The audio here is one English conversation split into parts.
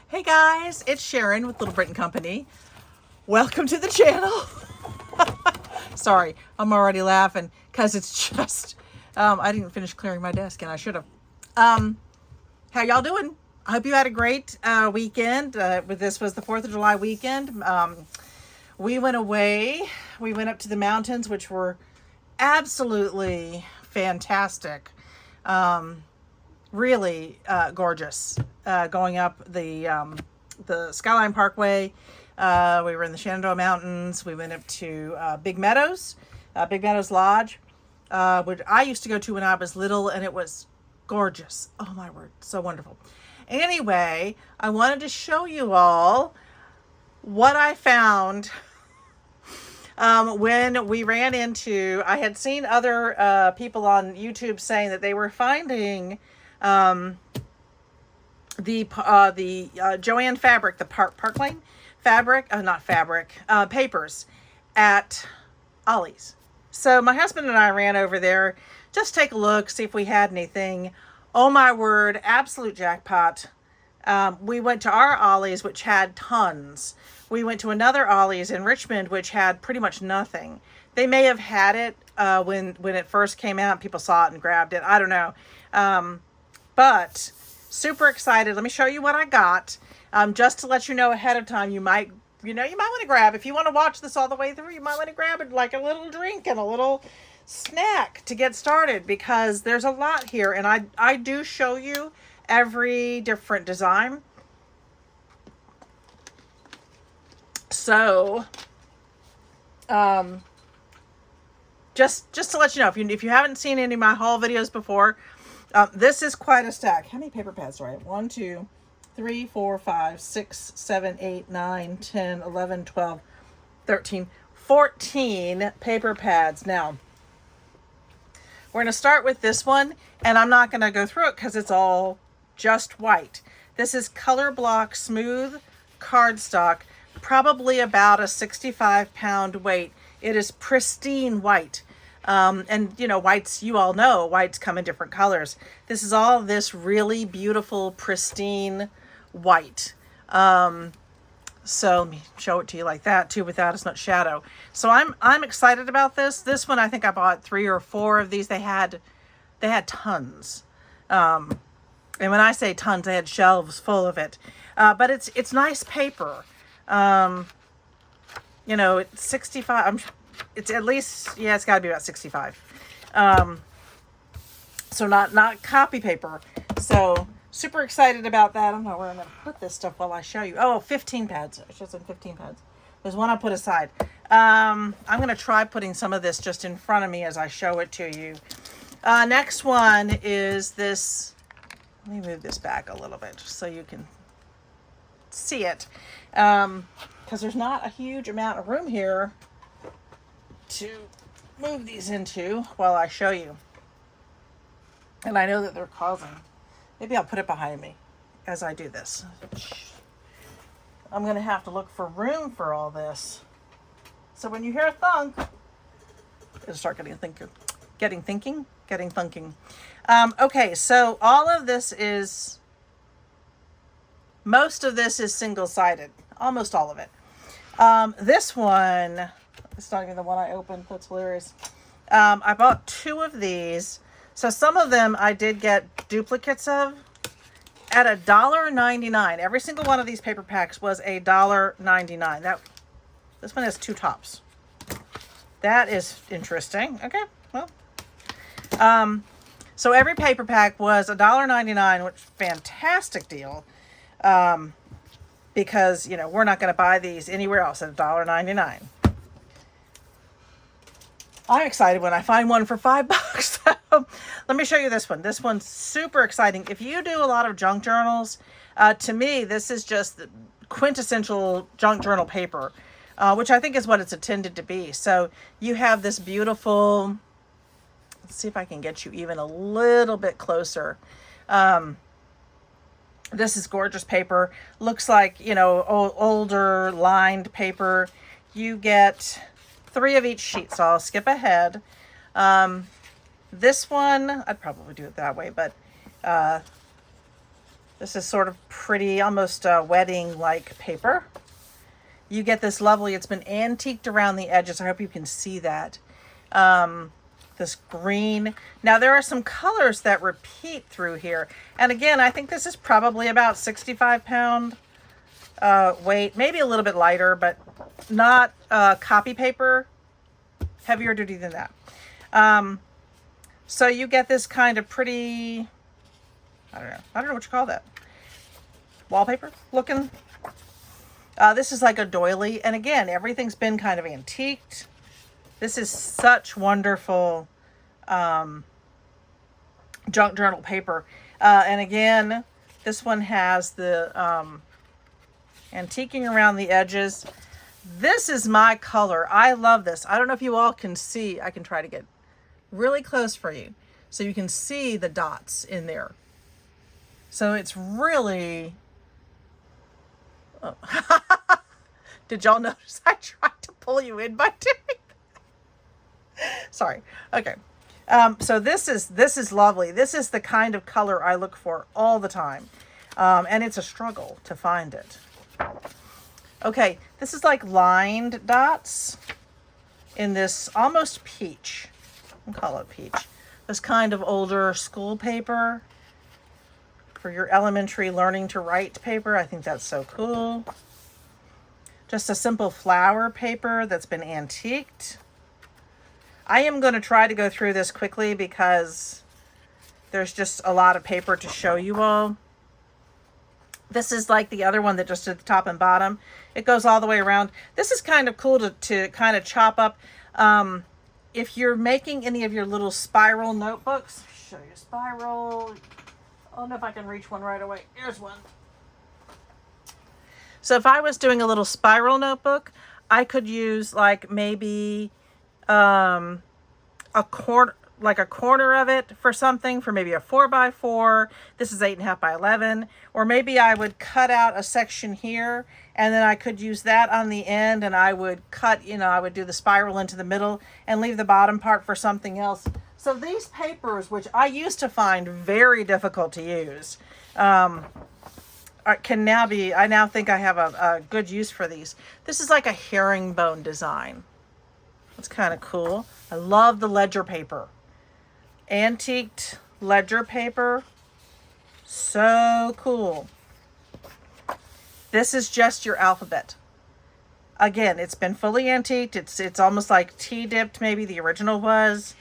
Hey guys, it's Sharon with Little Britain Company. Welcome to the channel. Sorry, I'm already laughing because it's just, I didn't finish clearing my desk and I should have. How y'all doing? I hope you had a great weekend. This was the 4th of July weekend. We went away. We went up to the mountains, which were absolutely fantastic. Really gorgeous. Going up the Skyline Parkway. We were in the Shenandoah Mountains. We went up to Big Meadows Lodge, which I used to go to when I was little, and it was gorgeous. Oh my word, so wonderful. Anyway, I wanted to show you all what I found when we ran into, I had seen other people on YouTube saying that they were finding the Joanne fabric, the Park Lane fabric, not fabric, papers at Ollie's. So my husband and I ran over there, just take a look, see if we had anything. Oh my word, absolute jackpot. We went to our Ollie's, which had tons. We went to another Ollie's in Richmond, which had pretty much nothing. They may have had it when it first came out. People saw it and grabbed it. I don't know. But super excited. Let me show you what I got. Just to let you know ahead of time, you might want to grab, if you want to watch this all the way through, you might want to grab it like a little drink and a little snack to get started, because there's a lot here, and I do show you every different design. So just to let you know, if you haven't seen any of my haul videos before, this is quite a stack. How many paper pads do I have? 1, 2, 3, 4, 5, 6, 7, 8, 9, 10, 11, 12, 13, 14 paper pads. Now, we're going to start with this one, and I'm not going to go through it because it's all just white. This is Color Block Smooth Cardstock, probably about a 65-pound weight. It is pristine white. And you know, whites, you all know, whites come in different colors. This is all this really beautiful, pristine white. So let me show it to you like that too, without as much shadow. So I'm excited about this. This one, I think I bought 3 or 4 of these. They had tons. And when I say tons, they had shelves full of it. But it's nice paper. You know, it's 65. It's at least, yeah, it's got to be about 65. So not copy paper. So super excited about that. I don't know where I'm going to put this stuff while I show you. Oh, 15 pads. I should say 15 pads. There's one I put aside. I'm going to try putting some of this just in front of me as I show it to you. Next one is this. Let me move this back a little bit just so you can see it. Because there's not a huge amount of room here to move these into while I show you. And I know that they're causing. Maybe I'll put it behind me as I do this. I'm going to have to look for room for all this. So when you hear a thunk, it'll start getting thunking. Okay, so all of this is, most of this is single-sided. Almost all of it. This one, it's not even the one I opened. That's hilarious. I bought 2 of these. So some of them I did get duplicates of at $1.99. Every single one of these paper packs was $1.99. This one has 2 tops. That is interesting. Okay, well. So every paper pack was $1.99, which is a fantastic deal. Because, you know, we're not going to buy these anywhere else at $1.99. I'm excited when I find one for $5. Let me show you this one. This one's super exciting. If you do a lot of junk journals, to me, this is just the quintessential junk journal paper, which I think is what it's intended to be. So you have this beautiful, let's see if I can get you even a little bit closer. This is gorgeous paper. Looks like, you know, older lined paper. You get 3 of each sheet, so I'll skip ahead. This one, I'd probably do it that way, but This is sort of pretty, almost wedding-like paper. You get this lovely, it's been antiqued around the edges. I hope you can see that. This green. Now there are some colors that repeat through here. And again, I think this is probably about 65-pound weight, maybe a little bit lighter, but not copy paper, heavier duty than that. So you get this kind of pretty, I don't know what you call that, wallpaper looking. This is like a doily, and again, everything's been kind of antiqued. This is such wonderful junk journal paper. And again, this one has the antiquing around the edges. This is my color. I love this. I don't know if you all can see. I can try to get really close for you so you can see the dots in there. So it's really... Oh. Did y'all notice I tried to pull you in by doing that? Sorry. Okay. So this is lovely. This is the kind of color I look for all the time. And it's a struggle to find it. Okay, this is like lined dots in this almost peach. We'll call it peach. This kind of older school paper for your elementary learning to write paper. I think that's so cool. Just a simple flower paper that's been antiqued. I am going to try to go through this quickly because there's just a lot of paper to show you all. This is like the other one that just did the top and bottom. It goes all the way around. This is kind of cool to kind of chop up. If you're making any of your little spiral notebooks, show you spiral. I don't know if I can reach one right away. Here's one. So if I was doing a little spiral notebook, I could use like maybe a corner of it for something, for maybe a 4x4. This is 8.5 by 11. Or maybe I would cut out a section here and then I could use that on the end, and I would cut, I would do the spiral into the middle and leave the bottom part for something else. So these papers, which I used to find very difficult to use, can now be, I now think I have a good use for these. This is like a herringbone design. It's kind of cool. I love the ledger paper. Antiqued ledger paper. So cool. This is just your alphabet. Again, it's been fully antiqued. It's almost like tea dipped, maybe the original was.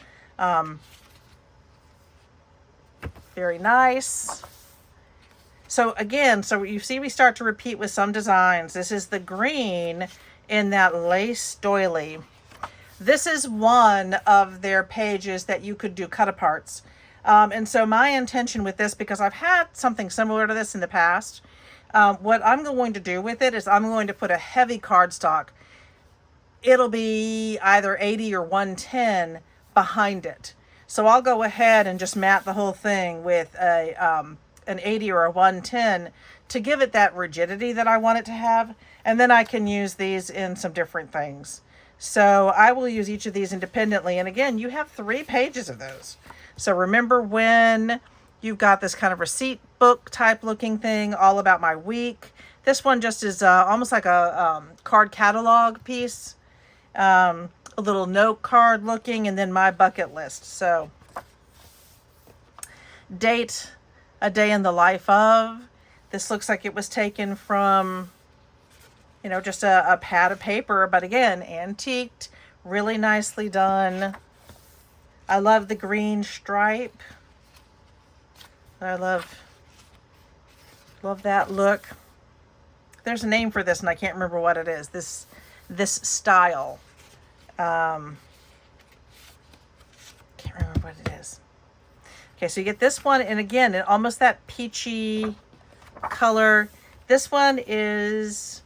Very nice. So again, so you see we start to repeat with some designs. This is the green in that lace doily. This is one of their pages that you could do cut-aparts. And so my intention with this, because I've had something similar to this in the past, what I'm going to do with it is I'm going to put a heavy cardstock. It'll be either 80 or 110 behind it. So I'll go ahead and just mat the whole thing with an 80 or a 110 to give it that rigidity that I want it to have. And then I can use these in some different things. So I will use each of these independently. And again, you have 3 pages of those. So remember when you've got this kind of receipt book type looking thing, all about my week. This one just is almost like a card catalog piece. A little note card looking, and then my bucket list. So date, a day in the life of. This looks like it was taken from, just a pad of paper, but again, antiqued, really nicely done. I love the green stripe. I love that look. There's a name for this, and I can't remember what it is. This style. Can't remember what it is. Okay, so you get this one, and again, almost that peachy color. This one is,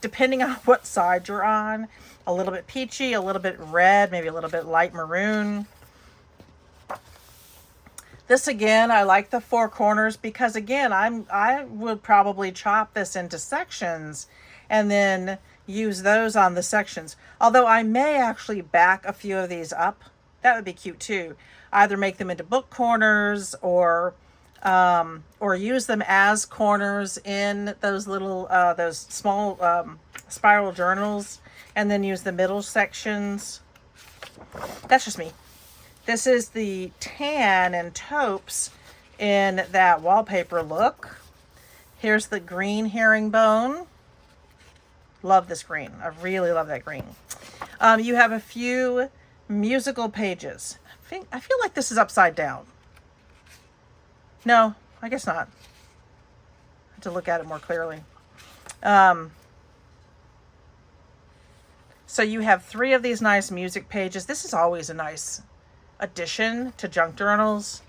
depending on what side you're on, a little bit peachy, a little bit red, maybe a little bit light maroon. This again, I like the 4 corners because again, I would probably chop this into sections and then use those on the sections. Although I may actually back a few of these up. That would be cute too. Either make them into book corners or or use them as corners in those little, those small spiral journals, and then use the middle sections. That's just me. This is the tan and taupes in that wallpaper look. Here's the green herringbone. Love this green. I really love that green. You have a few musical pages. I feel like this is upside down. No, I guess not. I have to look at it more clearly. So you have 3 of these nice music pages. This is always a nice addition to junk journals.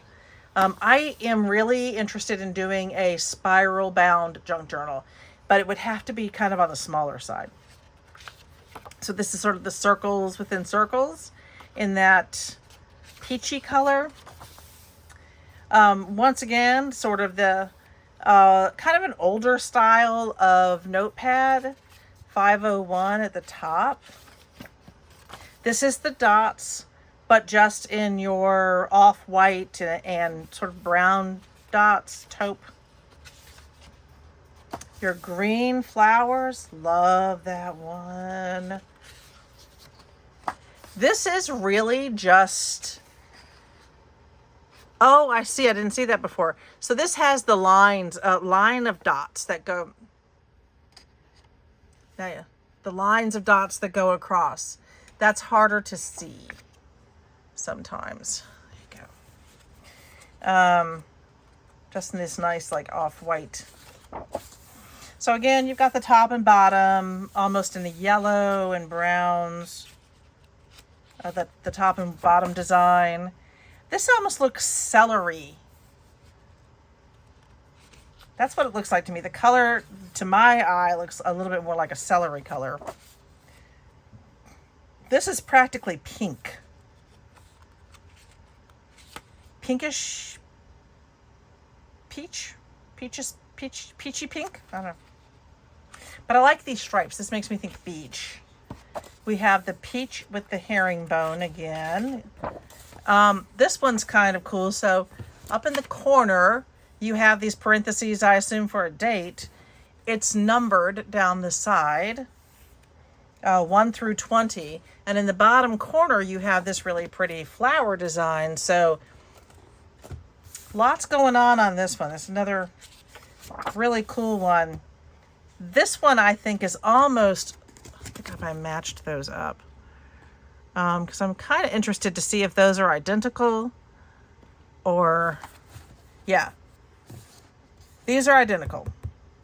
I am really interested in doing a spiral bound junk journal, but it would have to be kind of on the smaller side. So this is sort of the circles within circles in that peachy color. Once again, sort of the kind of an older style of notepad, 501 at the top. This is the dots, but just in your off-white and sort of brown dots, taupe. Your green flowers, love that one. This is really just, oh, I see, I didn't see that before. So this has the lines, line of dots that go, yeah, the lines of dots that go across. That's harder to see sometimes. There you go. Just in this nice, like, off-white. So again, you've got the top and bottom, almost in the yellow and browns. The top and bottom design. This almost looks celery. That's what it looks like to me. The color, to my eye, looks a little bit more like a celery color. This is practically pink. Pinkish peach? Peachy pink? I don't know. But I like these stripes. This makes me think beach. We have the peach with the herringbone again. This one's kind of cool. So up in the corner, you have these parentheses, I assume for a date. It's numbered down the side, 1 through 20. And in the bottom corner, you have this really pretty flower design. So lots going on this one. It's another really cool one. This one I think is almost, I think if I matched those up, because I'm kind of interested to see if those are identical or, yeah, these are identical.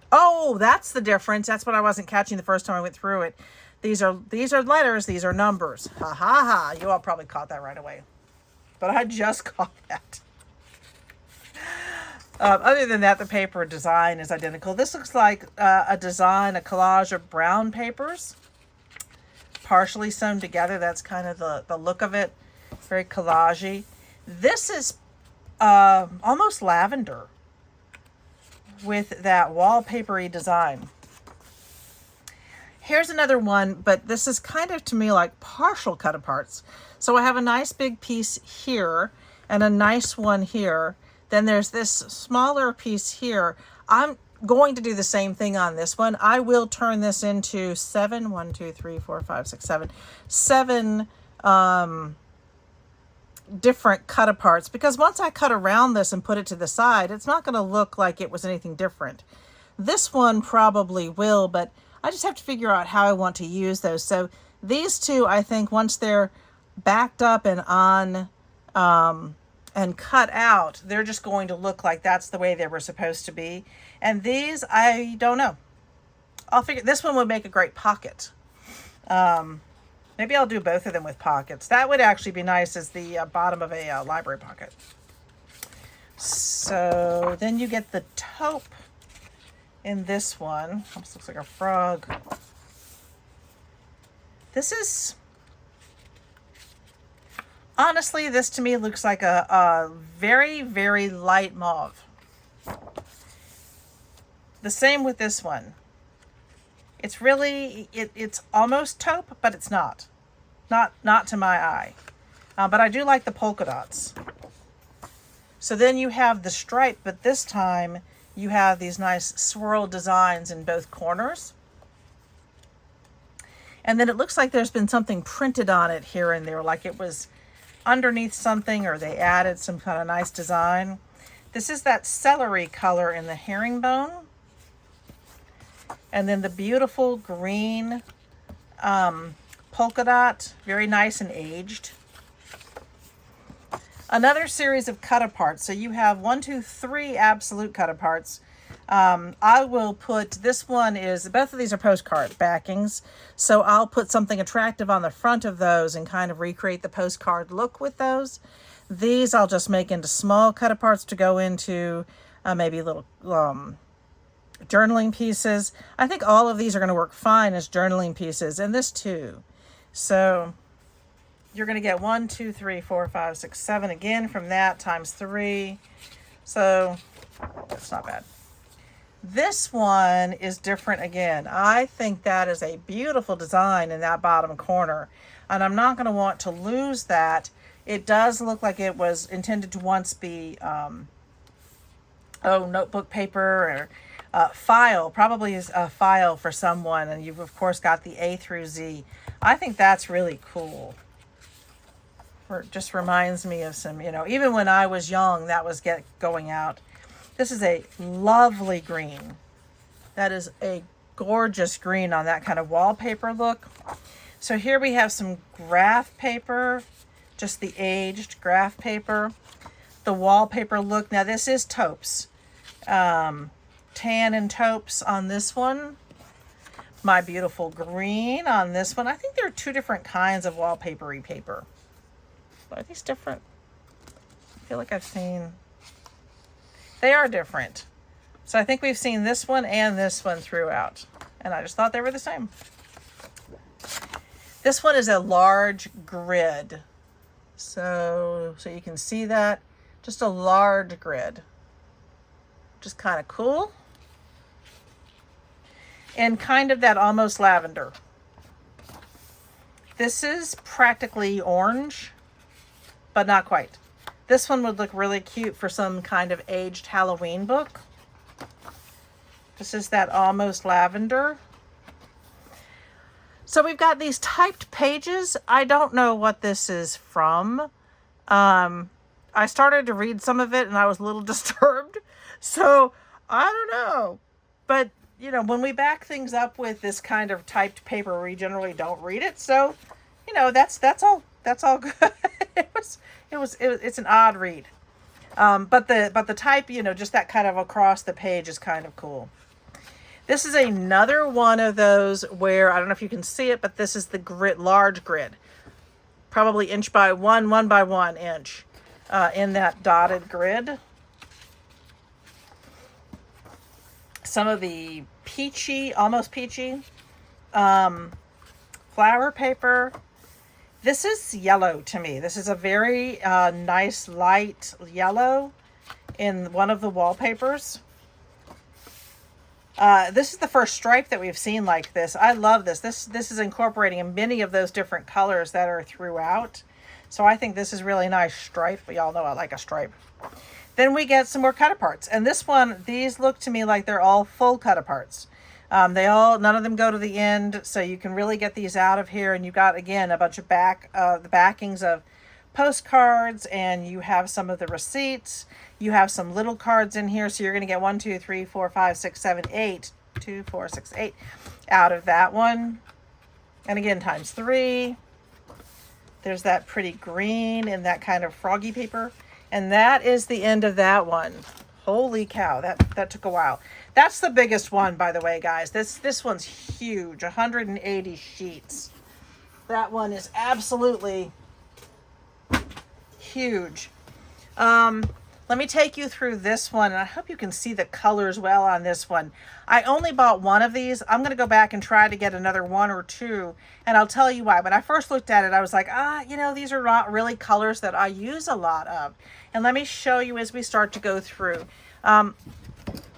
Oh, that's the difference. That's what I wasn't catching the first time I went through it. These are letters. These are numbers. Ha ha ha. You all probably caught that right away, but I just caught that. Other than that, the paper design is identical. This looks like a design, a collage of brown papers, partially sewn together. That's kind of the look of it. Very collagey. This is almost lavender with that wallpapery design. Here's another one, but this is kind of to me like partial cut aparts. So I have a nice big piece here and a nice one here. Then there's this smaller piece here. I'm going to do the same thing on this one. I will turn this into 7 different cut aparts, because once I cut around this and put it to the side, it's not going to look like it was anything different. This one probably will, but I just have to figure out how I want to use those. So these two, I think once they're backed up and on, and cut out, they're just going to look like that's the way they were supposed to be. And these, I don't know. I'll figure, this one would make a great pocket. Maybe I'll do both of them with pockets. That would actually be nice as the bottom of a library pocket. So then you get the taupe in this one. Almost looks like a frog. This is, honestly, this to me looks like a very, very light mauve. The same with this one. It's really, it's almost taupe, but it's not. Not to my eye. But I do like the polka dots. So then you have the stripe, but this time you have these nice swirl designs in both corners. And then it looks like there's been something printed on it here and there, like it was underneath something or they added some kind of nice design. This is that celery color in the herringbone. And then the beautiful green polka dot, very nice and aged. Another series of cut-aparts. So you have 1, 2, 3 absolute cut-aparts. I will put, this one is, both of these are postcard backings. So I'll put something attractive on the front of those and kind of recreate the postcard look with those. These I'll just make into small cut-aparts to go into maybe little journaling pieces. I think all of these are going to work fine as journaling pieces, and this too. So you're going to get 1, 2, 3, 4, 5, 6, 7 again from that times 3. So that's not bad. This one is different again. I think that is a beautiful design in that bottom corner, and I'm not going to want to lose that. It does look like it was intended to once be notebook paper or file, probably is a file for someone, and you've of course got the A through Z. I think that's really cool. It just reminds me of some, even when I was young, that was going out. This is a lovely green. That is a gorgeous green on that kind of wallpaper look. So here we have some graph paper, just the aged graph paper. The wallpaper look. Now this is taupes. Tan and taupes on this one. My beautiful green on this one. I think there are 2 different kinds of wallpapery paper. Are these different? I feel like I've seen... They are different. So I think we've seen this one and this one throughout. And I just thought they were the same. This one is a large grid. So you can see that. Just a large grid. Just kind of cool. And kind of that almost lavender. This is practically orange, but not quite. This one would look really cute for some kind of aged Halloween book. This is that almost lavender. So we've got these typed pages. I don't know what this is from. I started to read some of it and I was a little disturbed. So I don't know. But, when we back things up with this kind of typed paper, we generally don't read it. So, that's all good. It's an odd read. But the type, just that kind of across the page is kind of cool. This is another one of those where, I don't know if you can see it, but this is the grid, large grid. Probably 1 by 1 inch in that dotted grid. Some of the peachy, almost peachy flower paper. This is yellow to me. This is a very nice light yellow in one of the wallpapers. This is the first stripe that we've seen like this. I love this. This is incorporating many of those different colors that are throughout. So I think this is really nice stripe. Y'all know I like a stripe. Then we get some more cut-aparts. And this one, these look to me like they're all full cut-aparts. None of them go to the end, so you can really get these out of here. And you've got, again, a bunch of the backings of postcards, and you have some of the receipts. You have some little cards in here, so you're going to get 1, 2, 3, 4, 5, 6, 7, 8, 2, 4, 6, 8 out of that one. And again, times 3. There's that pretty green and that kind of froggy paper. And that is the end of that one. Holy cow, that took a while. That's the biggest one, by the way, guys. This one's huge, 180 sheets. That one is absolutely huge. Let me take you through this one, and I hope you can see the colors well on this one. I only bought one of these. I'm going to go back and try to get another 1 or 2, and I'll tell you why. When I first looked at it, I was like, these are not really colors that I use a lot of. And let me show you as we start to go through. Let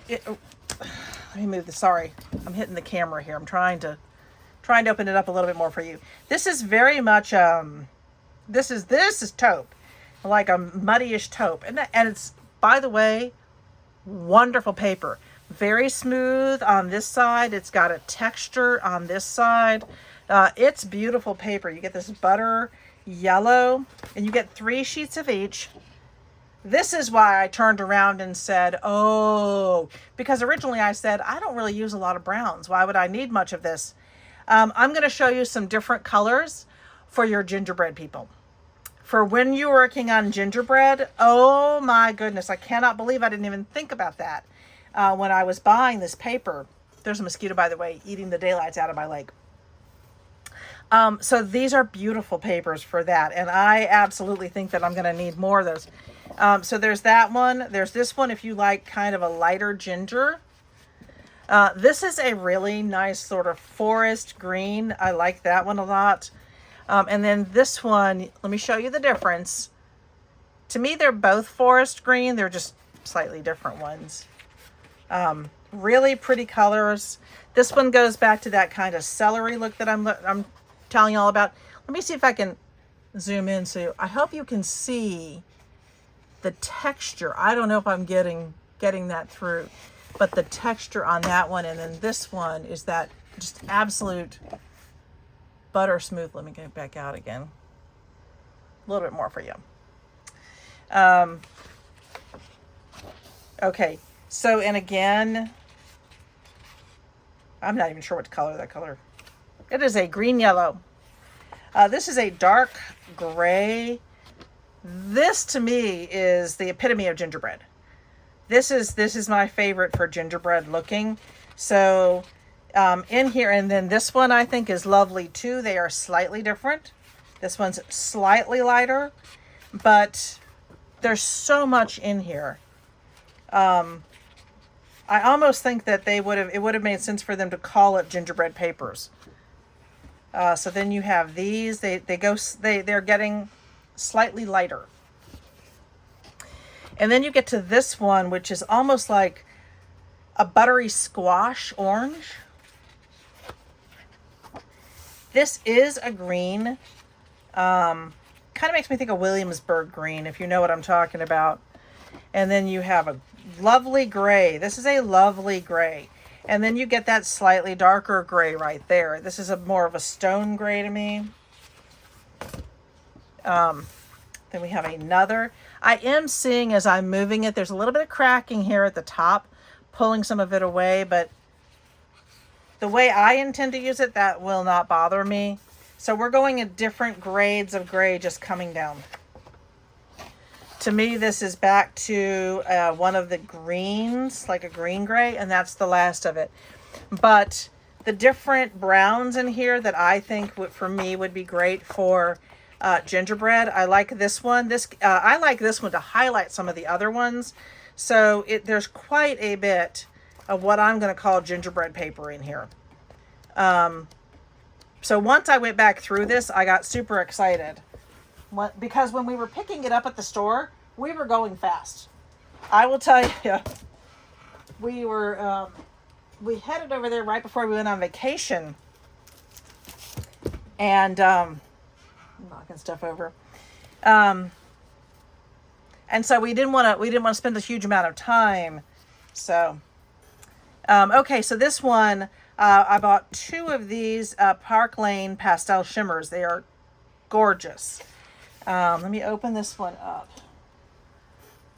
me move this. Sorry, I'm hitting the camera here. I'm trying to open it up a little bit more for you. This is very much, this is taupe. like a muddyish taupe. And it's, by the way, wonderful paper. Very smooth on this side. It's got a texture on this side. It's beautiful paper. You get this butter yellow, and you get 3 sheets of each. This is why I turned around and said, oh, because originally I said, I don't really use a lot of browns. Why would I need much of this? I'm going to show you some different colors for your gingerbread people. For when you're working on gingerbread, oh my goodness, I cannot believe I didn't even think about that when I was buying this paper. There's a mosquito, by the way, eating the daylights out of my leg. So these are beautiful papers for that, and I absolutely think that I'm going to need more of those. So there's that one. There's this one if you like kind of a lighter ginger. This is a really nice sort of forest green. I like that one a lot. And then this one, let me show you the difference. To me, they're both forest green. They're just slightly different ones. Really pretty colors. This one goes back to that kind of celery look that I'm telling you all about. Let me see if I can zoom in. So I hope you can see the texture. I don't know if I'm getting that through, but the texture on that one, and then this one is that just absolute butter smooth. Let me get it back out again. A little bit more for you. Okay, so, and again, I'm not even sure what color that color. It is a green yellow. This is a dark gray. This to me is the epitome of gingerbread. This is my favorite for gingerbread looking. So in here, and then this one I think is lovely too. They are slightly different. This one's slightly lighter, but there's so much in here. I almost think that it would have made sense for them to call it gingerbread papers. So then you have these. They're getting slightly lighter. And then you get to this one, which is almost like a buttery squash orange. This is a green. Kind of makes me think of Williamsburg green, if you know what I'm talking about. And then you have a lovely gray. This is a lovely gray. And then you get that slightly darker gray right there. This is more of a stone gray to me. Then we have another. I am seeing as I'm moving it, there's a little bit of cracking here at the top, pulling some of it away, but the way I intend to use it, that will not bother me. So we're going at different grades of gray just coming down. To me, this is back to one of the greens, like a green gray, and that's the last of it. But the different browns in here that I think for me would be great for gingerbread. I like this one. I like this one to highlight some of the other ones. So there's quite a bit of what I'm going to call gingerbread paper in here. So once I went back through this, I got super excited. Because when we were picking it up at the store, we were going fast. I will tell you, we headed over there right before we went on vacation. And I'm knocking stuff over. And so we didn't want to spend a huge amount of time. So okay, so this one I bought 2 of these Park Lane Pastel shimmers. They are gorgeous. Let me open this one up.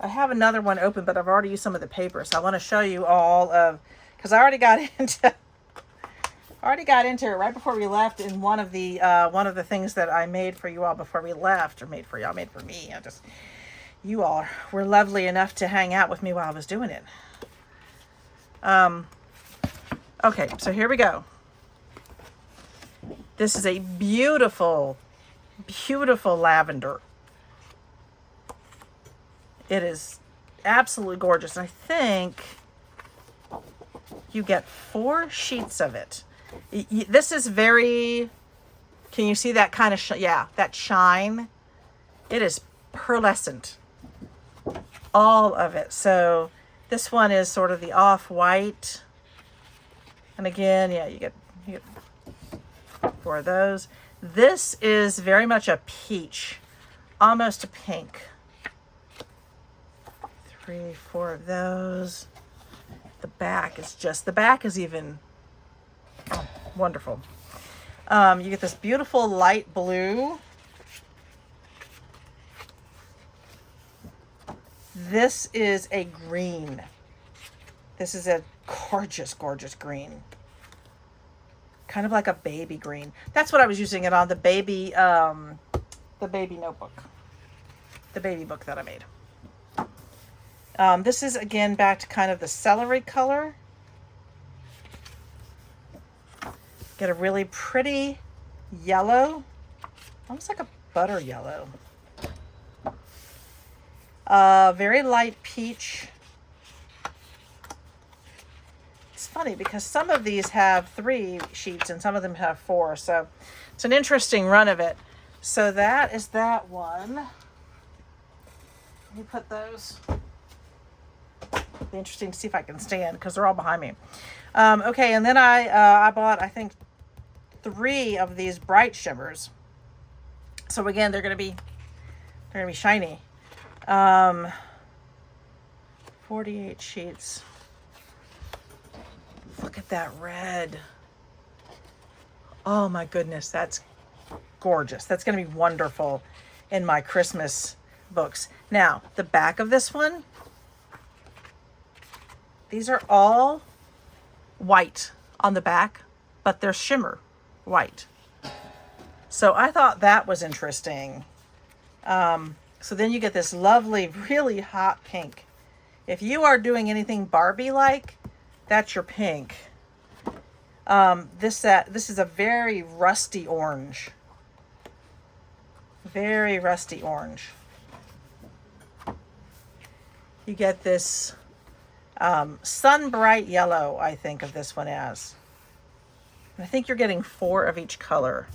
I have another one open, but I've already used some of the paper, so I want to show you all of, because I already got into it right before we left in one of the things that I made for you all before we left, or made for me. You all were lovely enough to hang out with me while I was doing it. Okay, so here we go. This is a beautiful, beautiful lavender. It is absolutely gorgeous. I think you get 4 sheets of it. This is very, can you see that kind of, that shine? It is pearlescent, all of it. So this one is sort of the off-white. And again, you get 4 of those. This is very much a peach, almost a pink. 3, 4 of those. The back is even wonderful. You get this beautiful light blue. This is a green. This is a gorgeous, gorgeous green. Kind of like a baby green. That's what I was using it on, the baby notebook. The baby book that I made. This is, again, back to kind of the celery color. Get a really pretty yellow. Almost like a butter yellow. Very light peach. It's funny because some of these have 3 sheets and some of them have 4. So it's an interesting run of it. So that is that one. Let me put those. It'll be interesting to see if I can stand because they're all behind me. Okay, and then I bought, I think, 3 of these bright shimmers. So again, they're gonna be shiny. 48 sheets. Look at that red. Oh my goodness, that's gorgeous. That's going to be wonderful in my Christmas books. Now, the back of this one, these are all white on the back, but they're shimmer white. So I thought that was interesting. So then you get this lovely, really hot pink. If you are doing anything Barbie-like, that's your pink. This is a very rusty orange. Very rusty orange. You get this sun bright yellow, I think of this one as. And I think you're getting 4 of each color.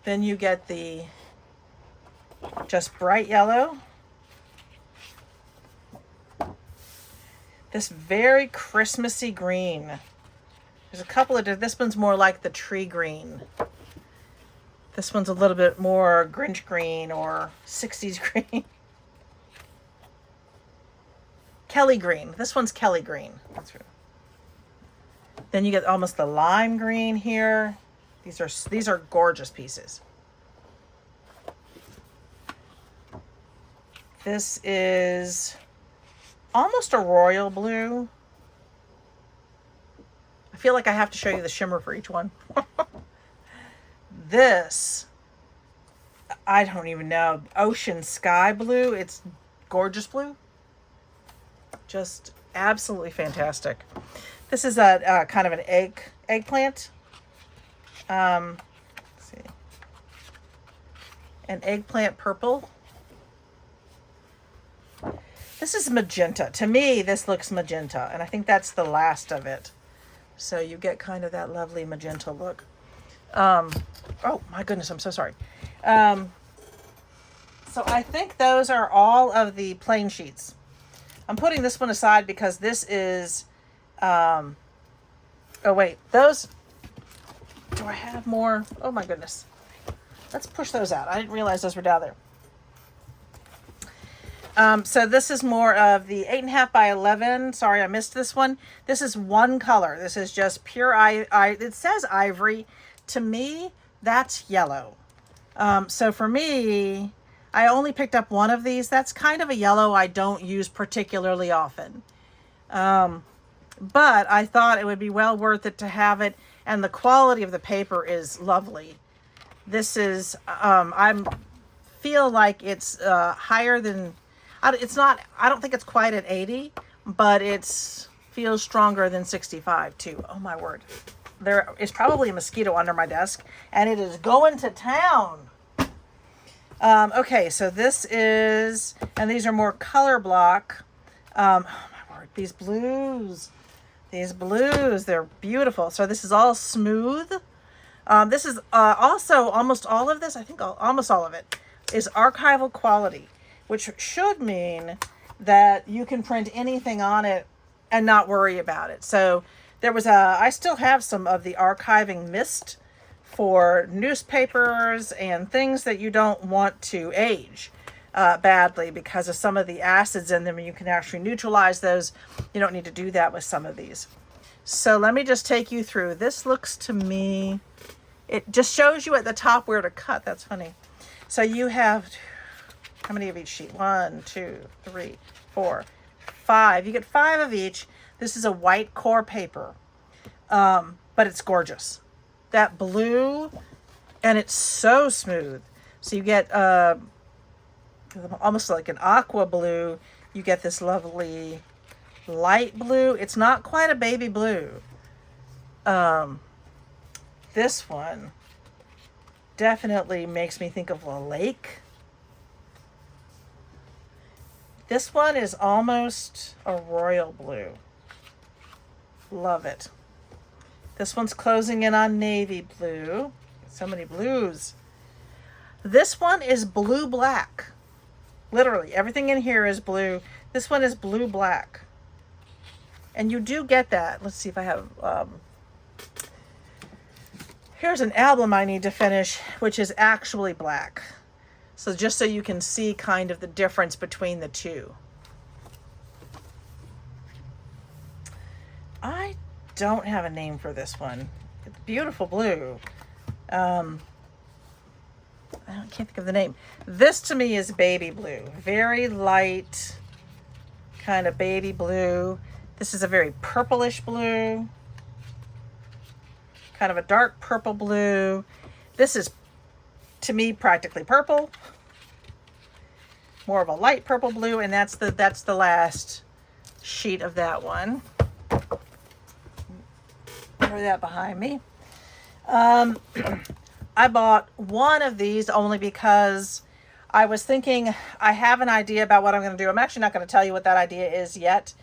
Then you get the just bright yellow. This very Christmassy green. There's a couple of, this one's more like the tree green. This one's a little bit more Grinch green or 60s green. Kelly green. This one's Kelly green. That's right. Then you get almost the lime green here. These are gorgeous pieces. This is almost a royal blue. I feel like I have to show you the shimmer for each one. This, I don't even know, ocean sky blue. It's gorgeous blue. Just absolutely fantastic. This is a kind of an eggplant. Let's see. An eggplant purple. This is magenta. To me, this looks magenta, and I think that's the last of it. So you get kind of that lovely magenta look. Oh my goodness, I'm so sorry. So I think those are all of the plain sheets. I'm putting this one aside because this is, oh wait, those, do I have more? Oh my goodness. Let's push those out. I didn't realize those were down there. So this is more of the 8.5 by 11. Sorry, I missed this one. This is one color. This is just pure it says ivory. To me, that's yellow. So for me, I only picked up one of these. That's kind of a yellow I don't use particularly often. But I thought it would be well worth it to have it. And the quality of the paper is lovely. This is, I feel like it's higher than, it's not, I don't think it's quite at 80, but it's feels stronger than 65 too. Oh my word. There is probably a mosquito under my desk and it is going to town. Okay, so this is, and these are more color block. Oh my word, these blues, they're beautiful. So this is all smooth. This is also almost all of this, I think almost all of it is archival quality, which should mean that you can print anything on it and not worry about it. So there was I still have some of the archiving mist for newspapers and things that you don't want to age. badly because of some of the acids in them, and you can actually neutralize those. You don't need to do that with some of these. So let me just take you through. This looks to me, it just shows you at the top where to cut. That's funny. So you have, how many of each sheet? 1, 2, 3, 4, 5. You get 5 of each. This is a white core paper, but it's gorgeous. That blue, and it's so smooth. So you get almost like an aqua blue. You get this lovely light blue. It's not quite a baby blue. This one definitely makes me think of a lake. This one is almost a royal blue. Love it. This one's closing in on navy blue. So many blues. This one is blue black. Literally, everything in here is blue. This one is blue black. And you do get that. Let's see if I have... here's an album I need to finish, which is actually black. So just so you can see kind of the difference between the two. I don't have a name for this one. It's beautiful blue. I can't think of the name. This to me is baby blue. Very light kind of baby blue. This is a very purplish blue. Kind of a dark purple blue. This is, to me, practically purple. More of a light purple blue, and that's the last sheet of that one. Throw that behind me. I bought one of these only because I was thinking I have an idea about what I'm going to do. I'm actually not going to tell you what that idea is yet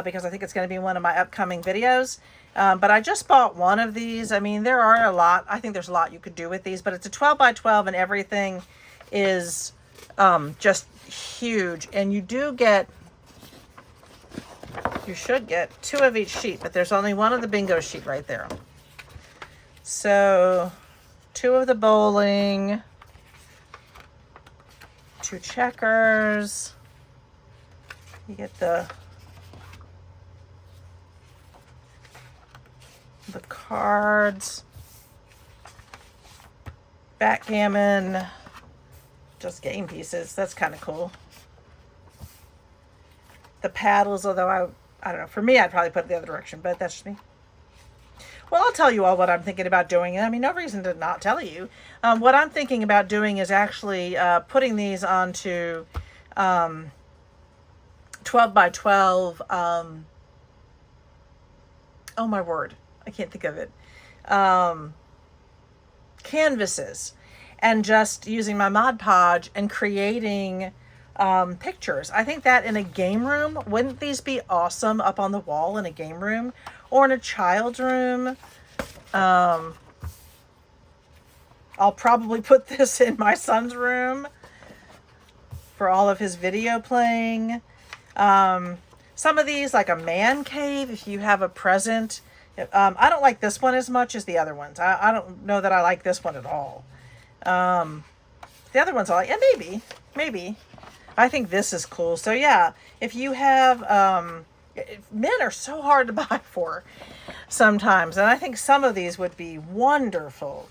because I think it's going to be one of my upcoming videos. But I just bought one of these. I mean, there are a lot. I think there's a lot you could do with these, but it's a 12 by 12 and everything is just huge. And you do get, you should get 2 of each sheet, but there's only one of the bingo sheet right there. So 2 of the bowling, 2 checkers. You get the cards, backgammon, just game pieces. That's kind of cool. The paddles, although I don't know, for me I'd probably put it the other direction, but that's just me. Well, I'll tell you all what I'm thinking about doing. I mean, no reason to not tell you. What I'm thinking about doing is actually putting these onto 12 by 12. Oh my word. I can't think of it. Canvases. And just using my Mod Podge and creating pictures. I think that in a game room, wouldn't these be awesome up on the wall in a game room? Or in a child's room. I'll probably put this in my son's room for all of his video playing. Some of these, like a man cave, if you have a present. I don't like this one as much as the other ones. I don't know that I like this one at all. The other ones I like, and maybe. I think this is cool. So yeah, if you have... men are so hard to buy for sometimes, and I think some of these would be wonderful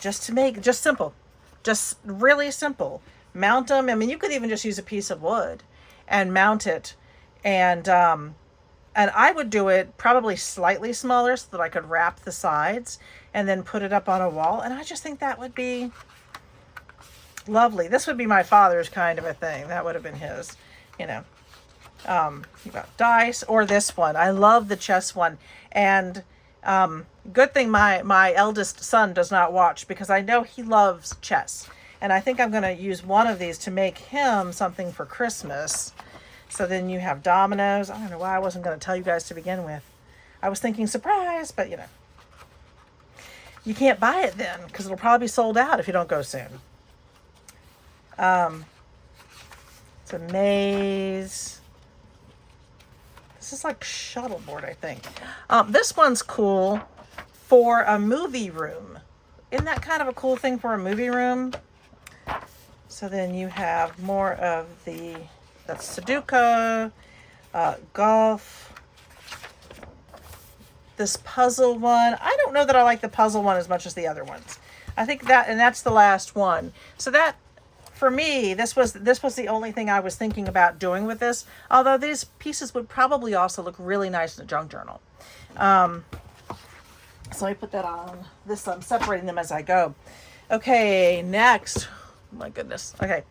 just to make, just simple, just really simple. Mount them. I mean, you could even just use a piece of wood and mount it, and I would do it probably slightly smaller so that I could wrap the sides and then put it up on a wall, and I just think that would be lovely. This would be my father's kind of a thing. That would have been his, you know. You got dice, or this one. I love the chess one, and good thing my eldest son does not watch, because I know he loves chess, and I think I'm going to use one of these to make him something for Christmas. So then you have dominoes. I don't know why I wasn't going to tell you guys to begin with. I was thinking surprise, but you know, you can't buy it then because it'll probably be sold out if you don't go soon. It's a maze. This is like shuffleboard, I think. This one's cool for a movie room. Isn't that kind of a cool thing for a movie room? So then you have more of that's Sudoku, golf, this puzzle one. I don't know that I like the puzzle one as much as the other ones. I think that's the last one. So that, for me, this was the only thing I was thinking about doing with this. Although these pieces would probably also look really nice in a junk journal. So let me put that on this. I'm separating them as I go. Okay, next. Oh my goodness. Okay.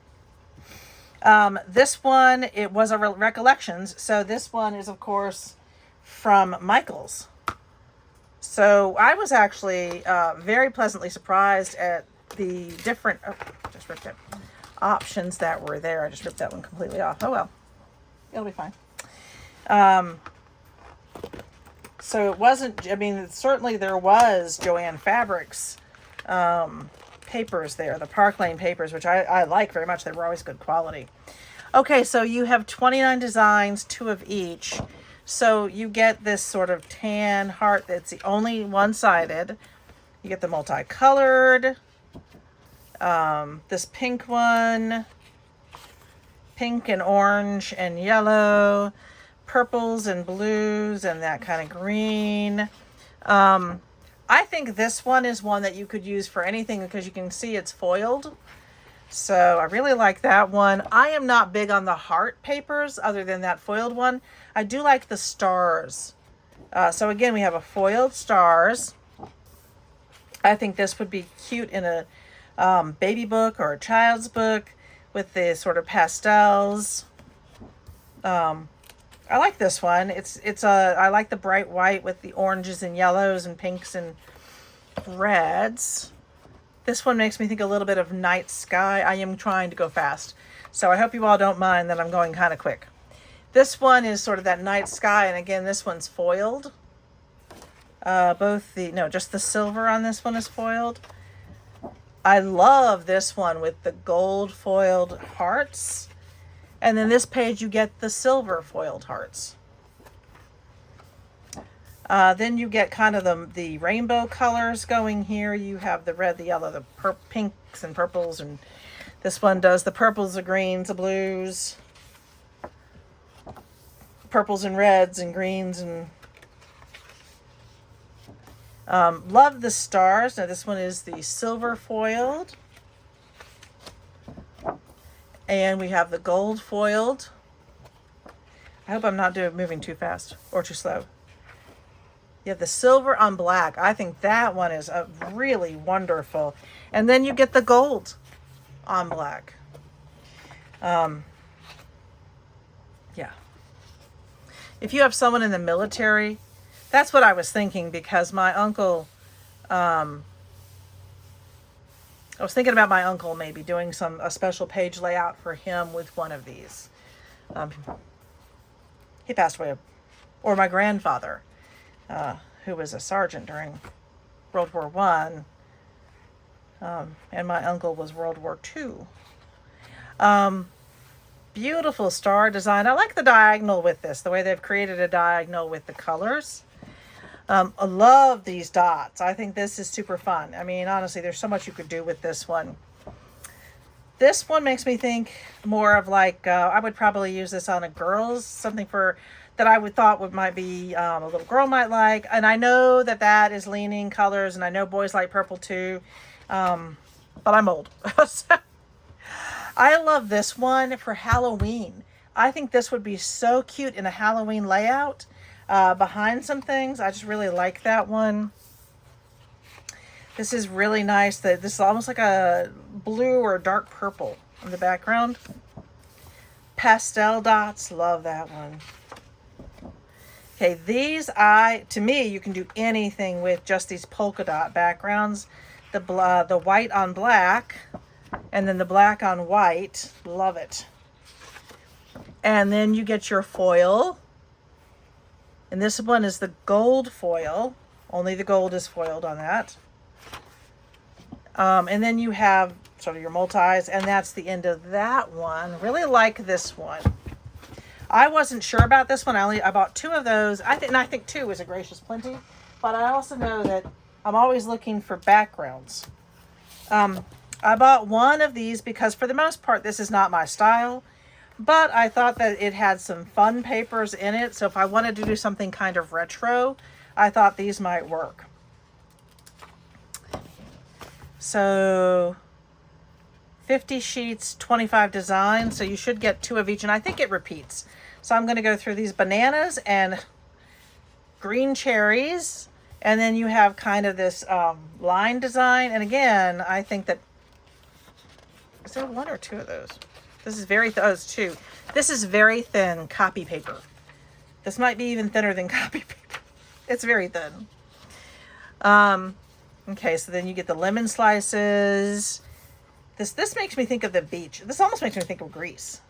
This one, it was a recollections. So this one is, of course, from Michael's. So I was actually very pleasantly surprised at the different, just ripped it, options that were there. I just ripped that one completely off. Oh well, it'll be fine. So it wasn't, I mean, certainly there was Joanne Fabrics papers there, the Park Lane papers, which I like very much. They were always good quality. Okay, so you have 29 designs, 2 of each. So you get this sort of tan heart that's the only one-sided. You get the multicolored, this pink one, pink and orange and yellow, purples and blues, and that kind of green. I think this one is one that you could use for anything because you can see it's foiled. So I really like that one. I am not big on the heart papers other than that foiled one. I do like the stars. So again, we have a foiled stars. I think this would be cute in a baby book or a child's book with the sort of pastels. I like this one. I like the bright white with the oranges and yellows and pinks and reds. This one makes me think a little bit of night sky. I am trying to go fast, so I hope you all don't mind that I'm going kind of quick. This one is sort of that night sky, and again, this one's foiled. Just the silver on this one is foiled. I love this one with the gold foiled hearts. And then this page, you get the silver foiled hearts. Then you get kind of the rainbow colors going here. You have the red, the yellow, the pinks and purples. And this one does the purples, the greens, the blues, purples and reds and greens. And love the stars. Now this one is the silver foiled. And we have the gold foiled. I hope I'm not moving too fast or too slow. You have the silver on black. I think that one is really wonderful. And then you get the gold on black. Yeah. If you have someone in the military, that's what I was thinking, because my uncle, I was thinking about my uncle maybe doing a special page layout for him with one of these. He passed away. Or my grandfather, who was a sergeant during World War I. And my uncle was World War II. Beautiful star design. I like the diagonal with this, the way they've created a diagonal with the colors. I love these dots. I think this is super fun. I mean, honestly, there's so much you could do with this one. This one makes me think more of like, I would probably use this on a girl's, something that I would might be a little girl might like. And I know that is leaning colors, and I know boys like purple too. But I'm old. So, I love this one for Halloween. I think this would be so cute in a Halloween layout. Behind some things. I just really like that one. This is really nice. This is almost like a blue or a dark purple in the background. Pastel dots. Love that one. Okay, to me, you can do anything with just these polka dot backgrounds. The white on black, and then the black on white. Love it. And then you get your foil. And this one is the gold foil. Only the gold is foiled on that. And then you have sort of your multis, and that's the end of that one. Really like this one. I wasn't sure about this one. I bought 2 of those. I think 2 is a gracious plenty. But I also know that I'm always looking for backgrounds. I bought one of these because for the most part, this is not my style, but I thought that it had some fun papers in it. So if I wanted to do something kind of retro, I thought these might work. So 50 sheets, 25 designs. So you should get 2 of each, and I think it repeats. So I'm going to go through these bananas and green cherries, and then you have kind of this line design. And again, I think that, is there 1 or 2 of those? This is very, those 2. This is very thin copy paper. This might be even thinner than copy paper. It's very thin. Okay, so then you get the lemon slices. This makes me think of the beach. This almost makes me think of Greece.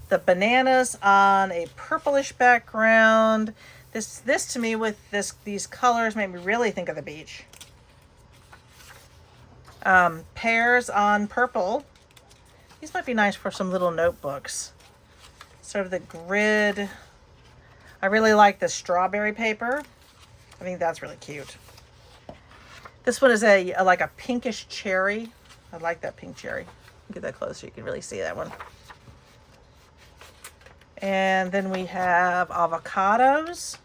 The bananas on a purplish background. This to me with these colors made me really think of the beach. Pears on purple. These might be nice for some little notebooks. Sort of the grid. I really like the strawberry paper. I think that's really cute. This one is like a pinkish cherry. I like that pink cherry. Get that close so you can really see that one. And then we have avocados.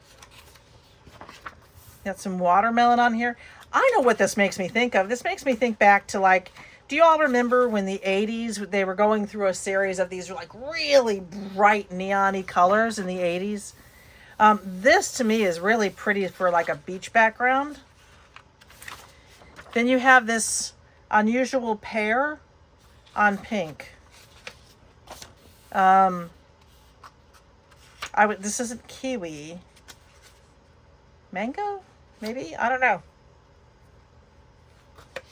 Got some watermelon on here. I know what this makes me think of. This makes me think back to, like, do you all remember when the 80s, they were going through a series of these like really bright neon-y colors in the 80s? This to me is really pretty for like a beach background. Then you have this unusual pear on pink. This isn't kiwi. Mango? Maybe? I don't know.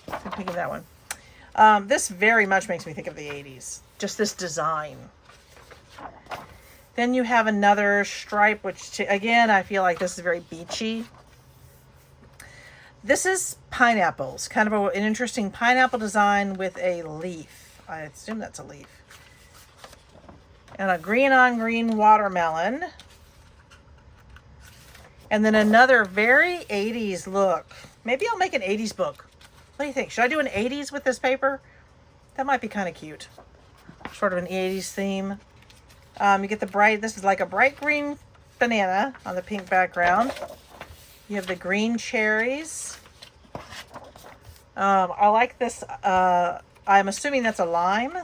I'm thinking that one. This very much makes me think of the 80s. Just this design. Then you have another stripe, which again, I feel like this is very beachy. This is pineapples. Kind of an interesting pineapple design with a leaf. I assume that's a leaf. And a green on green watermelon. And then another very 80s look. Maybe I'll make an 80s book. What do you think? Should I do an 80s with this paper? That might be kind of cute. Sort of an 80s theme. You get the bright, this is like a bright green banana on the pink background. You have the green cherries. I like this. I'm assuming that's a lime.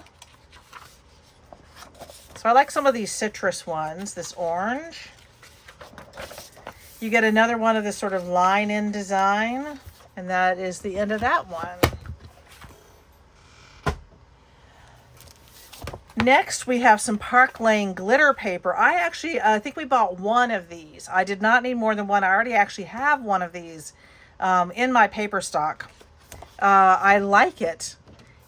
So I like some of these citrus ones. This orange. You get another one of this sort of line in design. And that is the end of that one. Next, we have some Park Lane glitter paper. I think we bought 1 of these. I did not need more than 1. I already actually have 1 of these in my paper stock. I like it.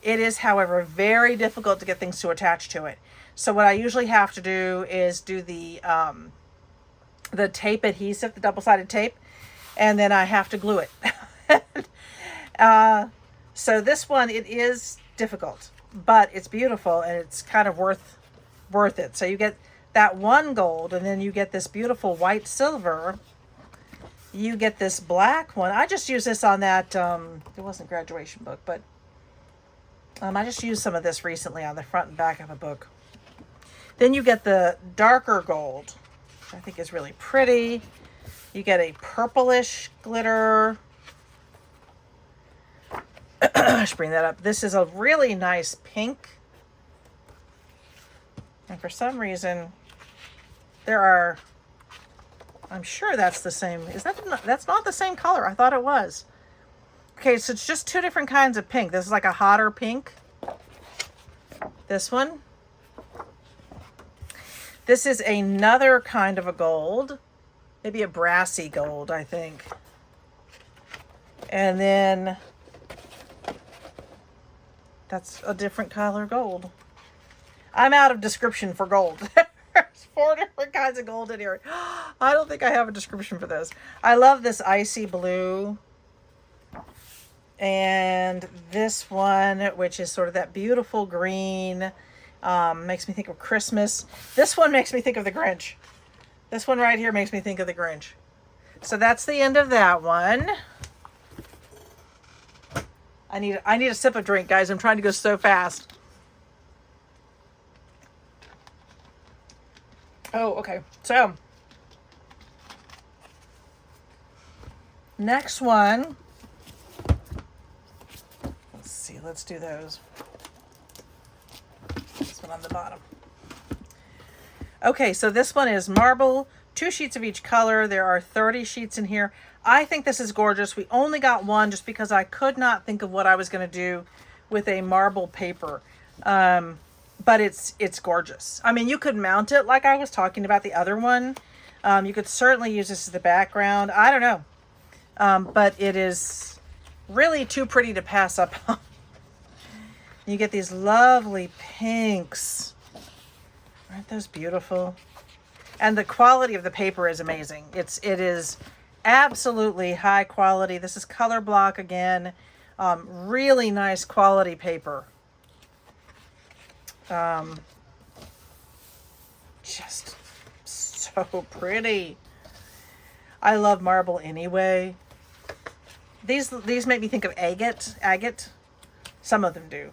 It is, however, very difficult to get things to attach to it. So what I usually have to do is do the tape adhesive, the double-sided tape, and then I have to glue it. So this one, it is difficult, but it's beautiful and it's kind of worth it. So you get that 1 gold, and then you get this beautiful white silver. You get this black one. I just used this on that, it wasn't graduation book, but I just used some of this recently on the front and back of a book. Then you get the darker gold, which I think is really pretty. You get a purplish glitter. I should bring that up. This is a really nice pink. And for some reason, I'm sure that's the same. That's not the same color. I thought it was. Okay, so it's just 2 different kinds of pink. This is like a hotter pink. This one. This is another kind of a gold. Maybe a brassy gold, I think. And then that's a different color gold. I'm out of description for gold. There's 4 different kinds of gold in here. I don't think I have a description for this. I love this icy blue. And this one, which is sort of that beautiful green, makes me think of Christmas. This one makes me think of the Grinch. This one right here makes me think of the Grinch. So that's the end of that one. I need a sip of drink, guys. I'm trying to go so fast. Oh, okay. So, next one. Let's see. Let's do those. This one on the bottom. Okay, so this one is marble, 2 sheets of each color. There are 30 sheets in here. I think this is gorgeous. We only got one just because I could not think of what I was going to do with a marble paper. But it's gorgeous. I mean, you could mount it like I was talking about the other one. You could certainly use this as the background. I don't know. But it is really too pretty to pass up on. You get these lovely pinks. Aren't those beautiful? And the quality of the paper is amazing. It is absolutely high quality. This is color block again. Really nice quality paper. Just so pretty. I love marble anyway. These make me think of agate. Some of them do.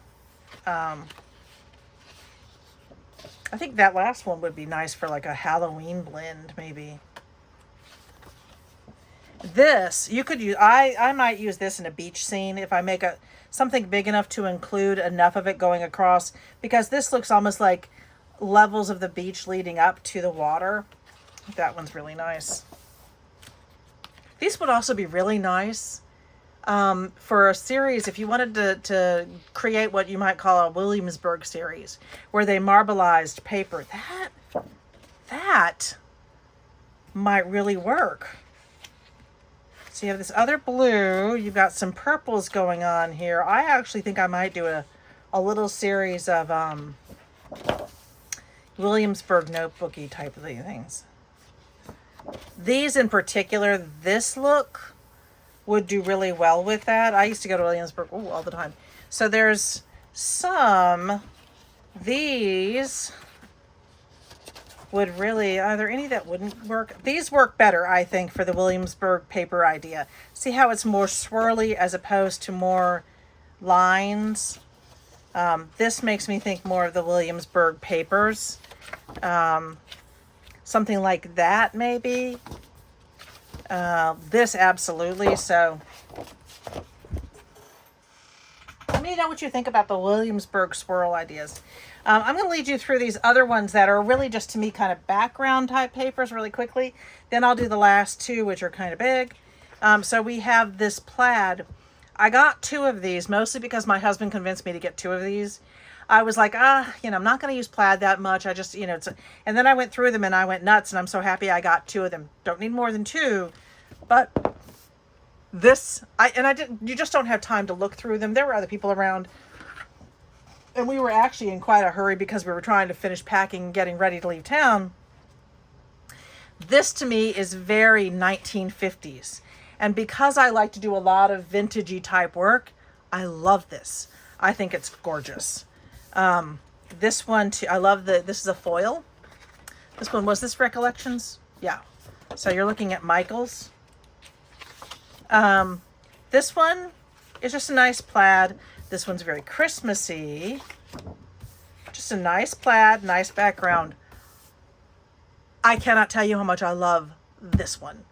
I think that last one would be nice for like a Halloween blend, maybe. This, you could use, I might use this in a beach scene if I make something big enough to include enough of it going across, because this looks almost like levels of the beach leading up to the water. That one's really nice. These would also be really nice for a series if you wanted to create what you might call a Williamsburg series, where they marbleized paper. That might really work. So you have this other blue. You've got some purples going on here. I actually think I might do a little series of Williamsburg notebooky type of things. These in particular, this look would do really well with that. I used to go to Williamsburg all the time. So there's some, these would really, are there any that wouldn't work? These work better, I think, for the Williamsburg paper idea. See how it's more swirly as opposed to more lines? This makes me think more of the Williamsburg papers. Something like that, maybe. This absolutely. So let me know what you think about the Williamsburg swirl ideas. I'm going to lead you through these other ones that are really just, to me, kind of background type papers really quickly. Then I'll do the last two, which are kind of big. So we have this plaid. I got 2 of these, mostly because my husband convinced me to get 2 of these. I was like, I'm not going to use plaid that much. I just, and then I went through them and I went nuts, and I'm so happy I got 2 of them. Don't need more than 2, but this, you just don't have time to look through them. There were other people around, and we were actually in quite a hurry because we were trying to finish packing and getting ready to leave town. This to me is very 1950s. And because I like to do a lot of vintagey type work, I love this. I think it's gorgeous. This one too, I love this is a foil. This one, was this Recollections? Yeah. So you're looking at Michael's. This one is just a nice plaid. This one's very Christmassy. Just a nice plaid, nice background. I cannot tell you how much I love this one.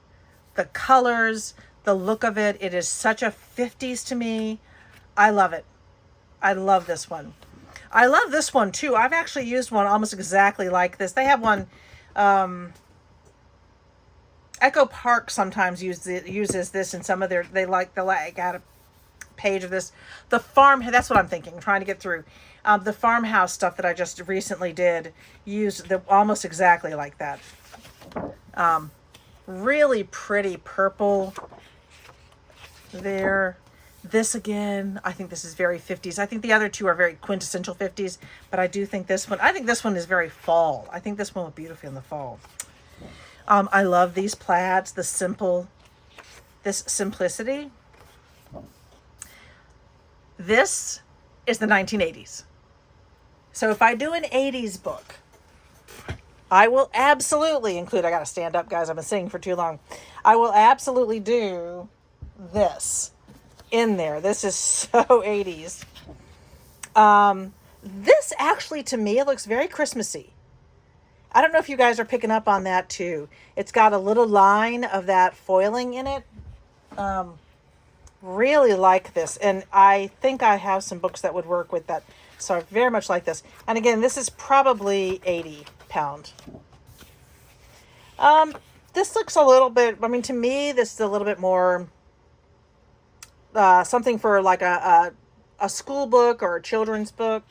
The colors, the look of it, it is such a 50s to me. I love it. I love this one. I love this one too. I've actually used one almost exactly like this. They have one, Echo Park sometimes uses this in some of their, they got a page of this. The farm, that's what I'm thinking, trying to get through. The farmhouse stuff that I just recently did used almost exactly like that. Really pretty purple there. This again, I think this is very 50s. I think the other 2 are very quintessential 50s, but I do think this one, is very fall. I think this one will be beautiful in the fall. I love these plaids, this simplicity. This is the 1980s. So if I do an 80s book, I will absolutely include, I got to stand up, guys. I've been sitting for too long. I will absolutely do this. in there. This is so 80s. This actually, to me, it looks very Christmassy. I don't know if you guys are picking up on that too. It's got a little line of that foiling in it. Really like this. And I think I have some books that would work with that. So I very much like this. And again, this is probably 80 pound. This looks a little bit, I mean, to me, this is a little bit more something for like a school book or a children's book.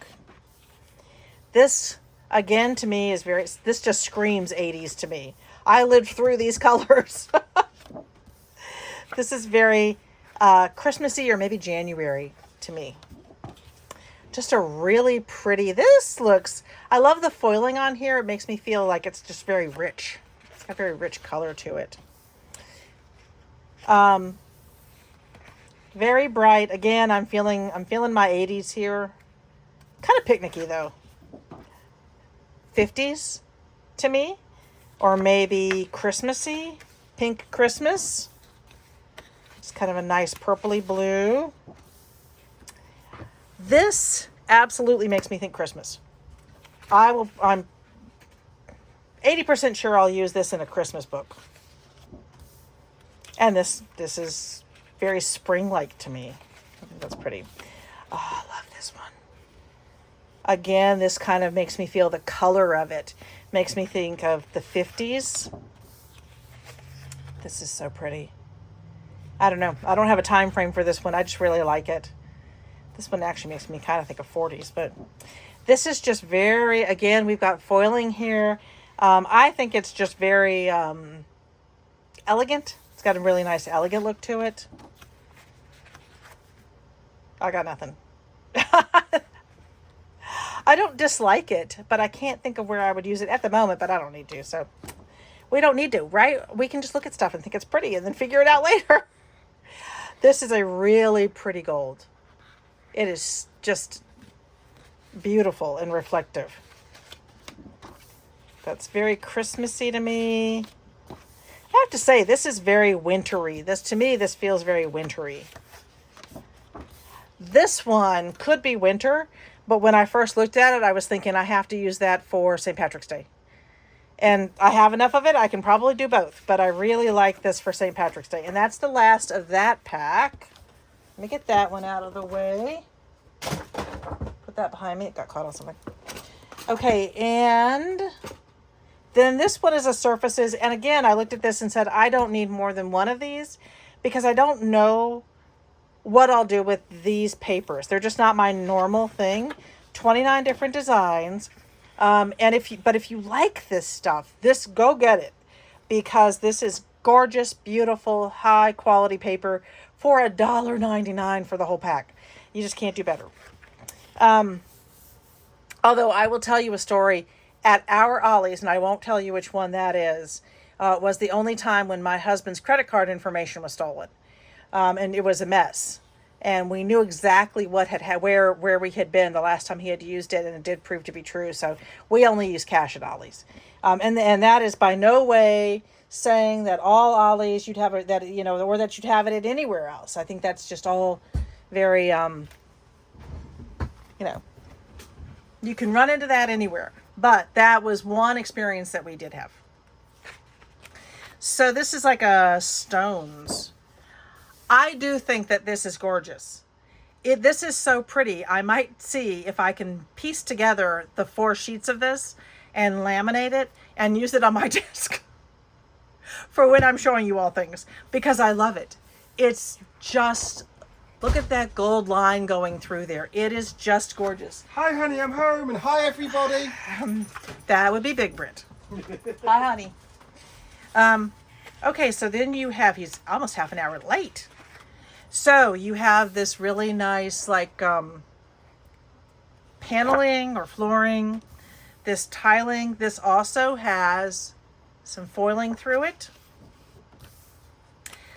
This, again, to me is very, this just screams 80s to me. I lived through these colors. This is very Christmassy or maybe January to me. Just a really pretty, this looks, I love the foiling on here. It makes me feel like it's just very rich. It's got a very rich color to it. Very bright. Again, I'm feeling my 80s here. Kind of picnicky though. 50s to me, or maybe Christmassy, pink Christmas. It's kind of a nice purpley blue. This absolutely makes me think Christmas. I'm 80% sure I'll use this in a Christmas book. And this is very spring-like to me. I think that's pretty. Oh, I love this one. Again, this kind of makes me feel the color of it. Makes me think of the 50s. This is so pretty. I don't know. I don't have a time frame for this one. I just really like it. This one actually makes me kind of think of 40s, but this is just very, again, we've got foiling here. I think it's just very elegant. It's got a really nice elegant look to it. I got nothing. I don't dislike it, but I can't think of where I would use it at the moment, but I don't need to. So we don't need to, right? We can just look at stuff and think it's pretty and then figure it out later. This is a really pretty gold. It is just beautiful and reflective. That's very Christmassy to me. I have to say, this is very wintry. To me, this feels very wintry. This one could be winter, but when I first looked at it, I was thinking I have to use that for St. Patrick's Day. And I have enough of it. I can probably do both, but I really like this for St. Patrick's Day. And that's the last of that pack. Let me get that one out of the way. Put that behind me. It got caught on something. Okay, and then this one is a surfaces. And again, I looked at this and said, I don't need more than one of these because I don't know what I'll do with these papers. They're just not my normal thing. 29 different designs. And if you like this stuff, go get it, because this is gorgeous, beautiful, high quality paper for $1.99 for the whole pack. You just can't do better. Although I will tell you a story at our Ollie's, and I won't tell you which one that is, was the only time when my husband's credit card information was stolen. And it was a mess. And we knew exactly what where we had been the last time he had used it, and it did prove to be true. So we only use cash at Ollie's. And that is by no way saying that all Ollie's you'd have it, that, you know, or that you'd have it at anywhere else. I think that's just all very, you know, you can run into that anywhere. But that was one experience that we did have. So this is like a stones. I do think that this is gorgeous. This is so pretty. I might see if I can piece together the 4 sheets of this and laminate it and use it on my desk for when I'm showing you all things, because I love it. It's just, look at that gold line going through there. It is just gorgeous. Hi honey, I'm home, and hi everybody. That would be Big Brit. Hi honey. Okay, so then you have, he's almost half an hour late. So you have this really nice, like, paneling or flooring, this tiling. This also has some foiling through it.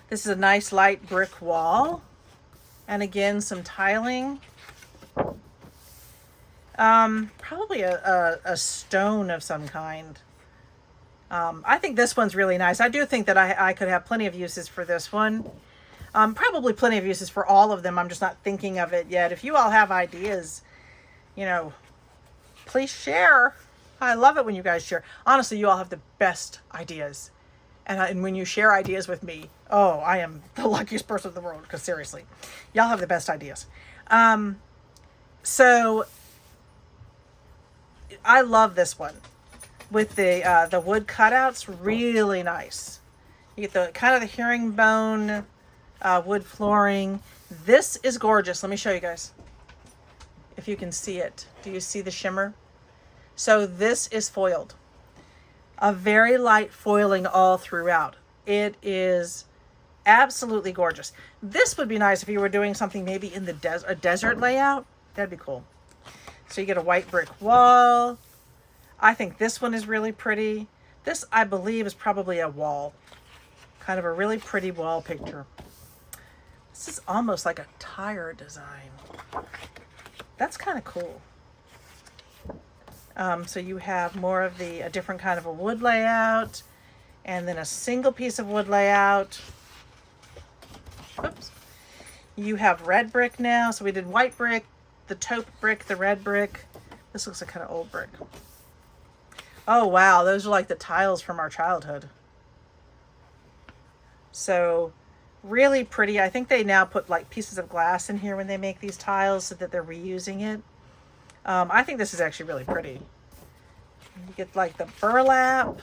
This is a nice light brick wall. And again, some tiling. Probably a stone of some kind. I think this one's really nice. I do think that I could have plenty of uses for this one. Probably plenty of uses for all of them. I'm just not thinking of it yet. If you all have ideas, you know, please share. I love it when you guys share. Honestly, you all have the best ideas. And when you share ideas with me, oh, I am the luckiest person in the world. Because seriously, y'all have the best ideas. So I love this one with the wood cutouts. Really nice. You get the kind of the herringbone wood flooring. This is gorgeous. Let me show you guys if you can see it. Do you see the shimmer? So this is foiled. A very light foiling all throughout. It is absolutely gorgeous. This would be nice if you were doing something maybe in the a desert layout. That'd be cool. So you get a white brick wall. I think this one is really pretty. This, I believe, is probably a wall. Kind of a really pretty wall picture. This is almost like a tire design. That's kind of cool. So you have more of a different kind of a wood layout, and then a single piece of wood layout. Oops. You have red brick now. So we did white brick, the taupe brick, the red brick. This looks like kind of old brick. Oh, wow. Those are like the tiles from our childhood. So really pretty. I think they now put like pieces of glass in here when they make these tiles so that they're reusing it. I think this is actually really pretty. You get like the burlap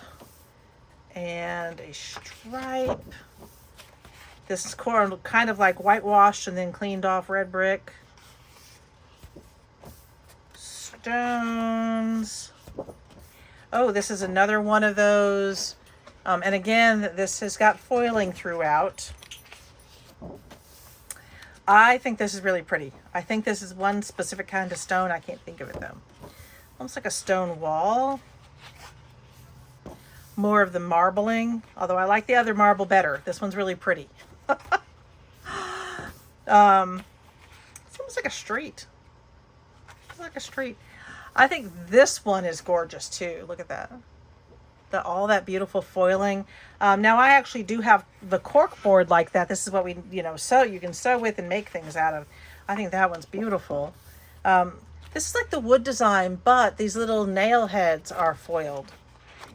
and a stripe. This is kind of like whitewashed and then cleaned off red brick. Stones. Oh, this is another one of those. And again, this has got foiling throughout. I think this is really pretty. I think this is one specific kind of stone. I can't think of it though. Almost like a stone wall. More of the marbling, although I like the other marble better. This one's really pretty. It's almost like a street. It's like a street. I think this one is gorgeous too. Look at that. All that beautiful foiling. Now I actually do have the cork board like that. This is what we, sew. You can sew with and make things out of. I think that one's beautiful. This is like the wood design, but these little nail heads are foiled.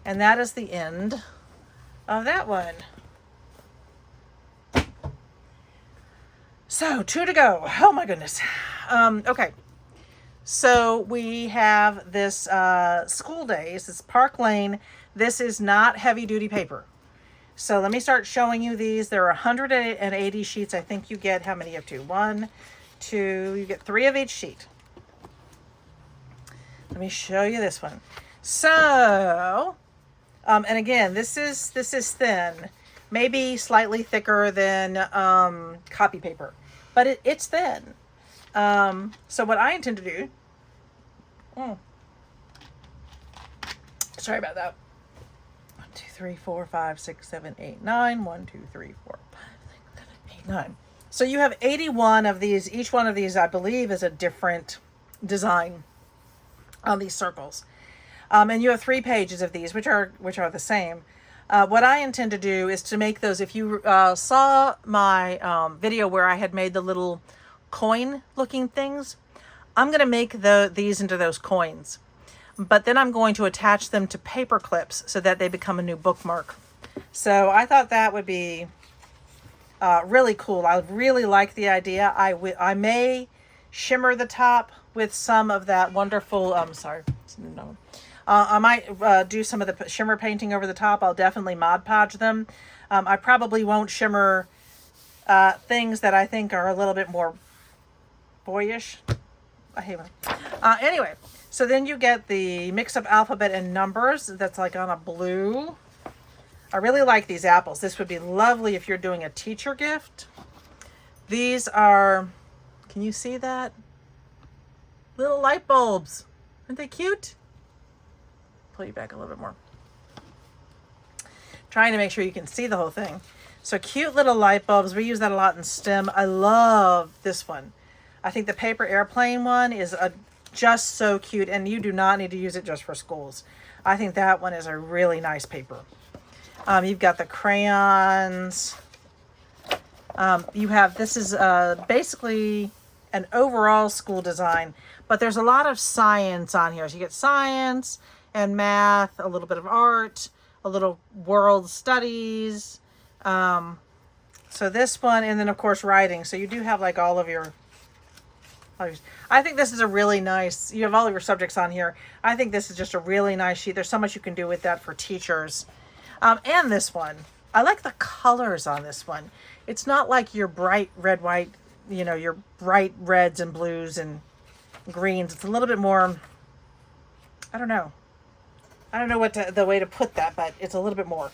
And that is the end of that one. So 2 to go. Oh my goodness. Okay. So we have this school days. It's Park Lane. This is not heavy duty paper. So let me start showing you these. There are 180 sheets. I think you get how many up to? 1, 2, you get 3 of each sheet. Let me show you this one. So, and again, this is thin, maybe slightly thicker than copy paper, but it's thin. So what I intend to do, sorry about that. 1, 2, 3, 4, 5, 6, 7, 8, 9. 1, 2, 3, 4, 5, 6, 7, 8, 9. So you have 81 of these. Each one of these, I believe, is a different design on these circles. And you have 3 pages of these, which are the same. What I intend to do is to make those. If you saw my video where I had made the little coin-looking things, I'm going to make these into those coins. But then I'm going to attach them to paper clips so that they become a new bookmark. So I thought that would be really cool. I really like the idea. I may shimmer the top with some of that wonderful, I might do some of the shimmer painting over the top. I'll definitely Mod Podge them. I probably won't shimmer things that I think are a little bit more boyish. I hate them. Anyway, so then you get the mix-up alphabet and numbers. That's like on a blue. I really like these apples. This would be lovely if you're doing a teacher gift. These are, can you see that? Little light bulbs. Aren't they cute? Pull you back a little bit more. Trying to make sure you can see the whole thing. So cute little light bulbs. We use that a lot in STEM. I love this one. I think the paper airplane one is just so cute, and you do not need to use it just for schools. I think that one is a really nice paper. You've got the crayons. You have, this is basically an overall school design, but there's a lot of science on here. So you get science and math, a little bit of art, a little world studies. So this one, and then of course writing. So you do have like all of your, I think this is a really nice, you have all of your subjects on here. I think this is just a really nice sheet. There's so much you can do with that for teachers. And this one, I like the colors on this one. It's not like your bright red, white, you know, your bright reds and blues and greens. It's a little bit more, I don't know what the way to put that, but it's a little bit more.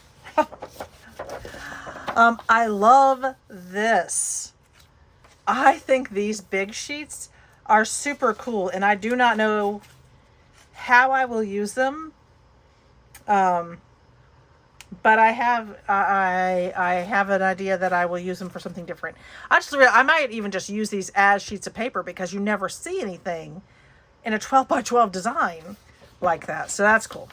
I love this. I think these big sheets are super cool, and I do not know how I will use them. But I have an idea that I will use them for something different. I might even just use these as sheets of paper, because you never see anything in a 12 by 12 design like that. So that's cool.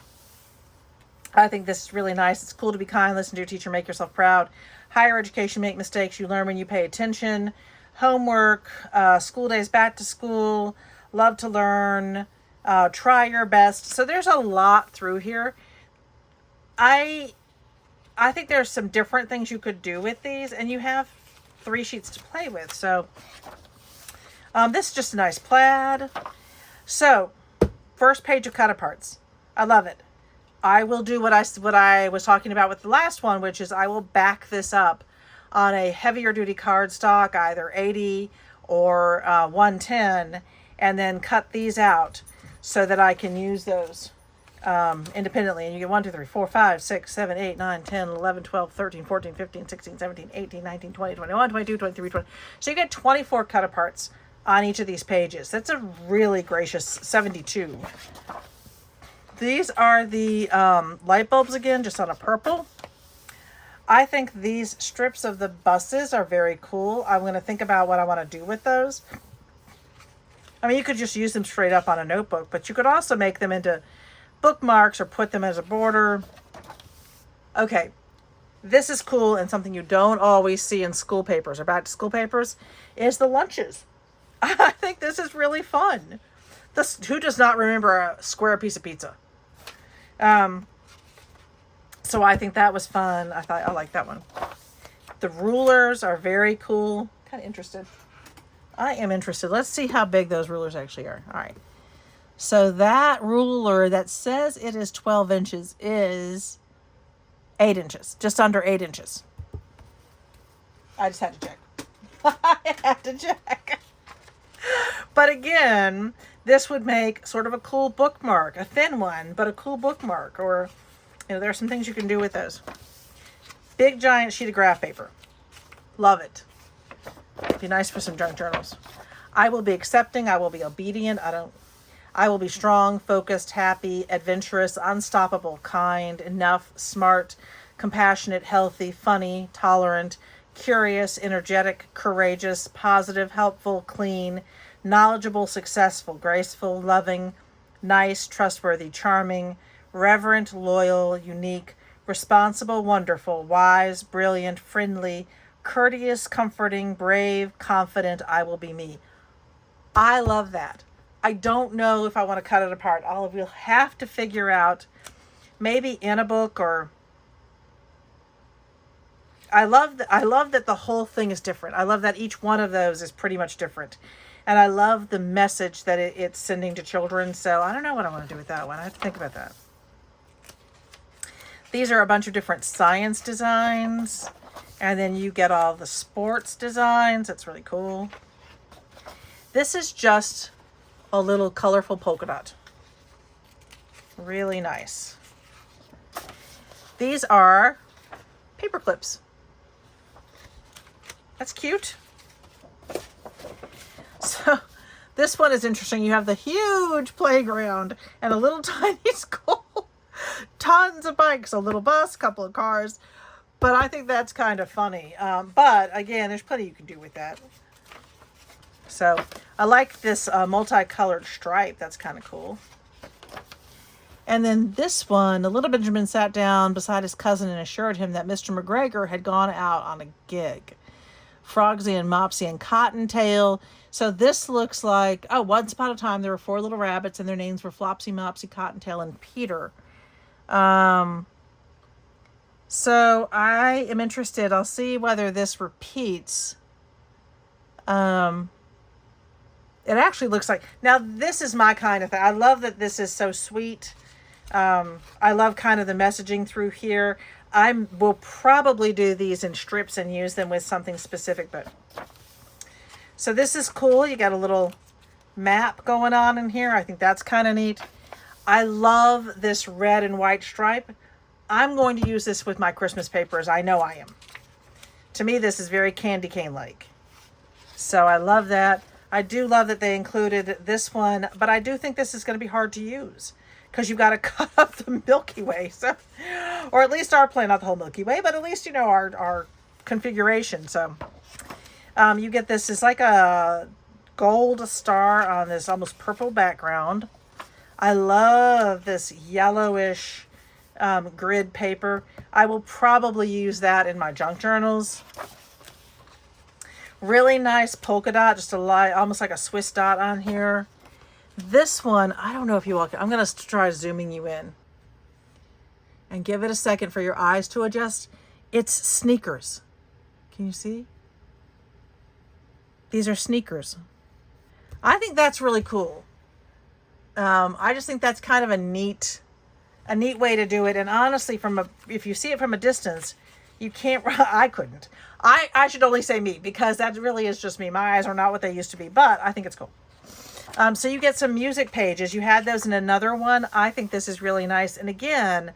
I think this is really nice. It's cool to be kind, listen to your teacher, make yourself proud. Higher education, make mistakes. You learn when you pay attention. Homework, school days, back to school, love to learn, try your best. So there's a lot through here. I think there's some different things you could do with these, and you have 3 sheets to play with. So this is just a nice plaid. So first page of cut aparts. I love it. I will do what I was talking about with the last one, which is I will back this up on a heavier duty cardstock, either 80 or 110, and then cut these out so that I can use those independently. And you get 1, 2, 3, 4, 5, 6, 7, 8, 9, 10, 11, 12, 13, 14, 15, 16, 17, 18, 19, 20, 21, 22, 23, 20. So you get 24 cut aparts on each of these pages. That's a really gracious 72. These are the light bulbs again, just on a purple. I think these strips of the buses are very cool. I'm going to think about what I want to do with those. I mean, you could just use them straight up on a notebook, but you could also make them into bookmarks or put them as a border. Okay, this is cool, and something you don't always see in school papers or back to school papers is the lunches. I think this is really fun. Who does not remember a square piece of pizza? So I think that was fun. I like that one. The rulers are very cool. Kind of interested. I am interested. Let's see how big those rulers actually are. All right. So that ruler that says it is 12 inches is 8 inches, just under 8 inches. I just had to check. I had to check. But again, this would make sort of a cool bookmark, a thin one, but a cool bookmark. Or, you know, there are some things you can do with those. Big giant sheet of graph paper. Love it. Be nice for some junk journals. I will be accepting. I will be obedient. I will be strong, focused, happy, adventurous, unstoppable, kind, enough, smart, compassionate, healthy, funny, tolerant, curious, energetic, courageous, positive, helpful, clean, knowledgeable, successful, graceful, loving, nice, trustworthy, charming, reverent, loyal, unique, responsible, wonderful, wise, brilliant, friendly, courteous, comforting, brave, confident. I will be me. I love that. I don't know if I want to cut it apart. We'll have to figure out, maybe in a book, or I love that the whole thing is different. I love that each one of those is pretty much different. And I love the message that it's sending to children. So I don't know what I want to do with that one. I have to think about that. These are a bunch of different science designs. And then you get all the sports designs. That's really cool. This is just a little colorful polka dot. Really nice. These are paper clips. That's cute. So this one is interesting. You have the huge playground and a little tiny school. Tons of bikes, a little bus, couple of cars. But I think that's kind of funny. But again, there's plenty you can do with that. So I like this multicolored stripe. That's kind of cool. And then this one, the little Benjamin sat down beside his cousin and assured him that Mr. McGregor had gone out on a gig. Frogsy and Mopsy and Cottontail. So this looks like, oh, once upon a time there were 4 little rabbits and their names were Flopsy, Mopsy, Cottontail, and Peter. So I am interested. I'll see whether this repeats. It actually looks like, now this is my kind of thing. I love that this is so sweet. I love kind of the messaging through here. I will probably do these in strips and use them with something specific, but so this is cool. You got a little map going on in here. I think that's kind of neat. I love this red and white stripe. I'm going to use this with my Christmas papers. I know I am. To me, this is very candy cane-like. So I love that. I do love that they included this one, but I do think this is going to be hard to use because you've got to cut up the Milky Way. So, or at least our plan, not the whole Milky Way, but at least, you know, our configuration. So you get this is like a gold star on this almost purple background. I love this yellowish grid paper. I will probably use that in my junk journals. Really nice polka dot, just a light, almost like a Swiss dot on here. This one, I don't know if you all can. I'm going to try zooming you in and give it a second for your eyes to adjust. It's sneakers. Can you see? These are sneakers. I think that's really cool. I just think that's kind of a neat way to do it. And honestly, if you see it from a distance, you can't, I couldn't. I should only say me because that really is just me. My eyes are not what they used to be, but I think it's cool. So you get some music pages. You had those in another one. I think this is really nice. And again,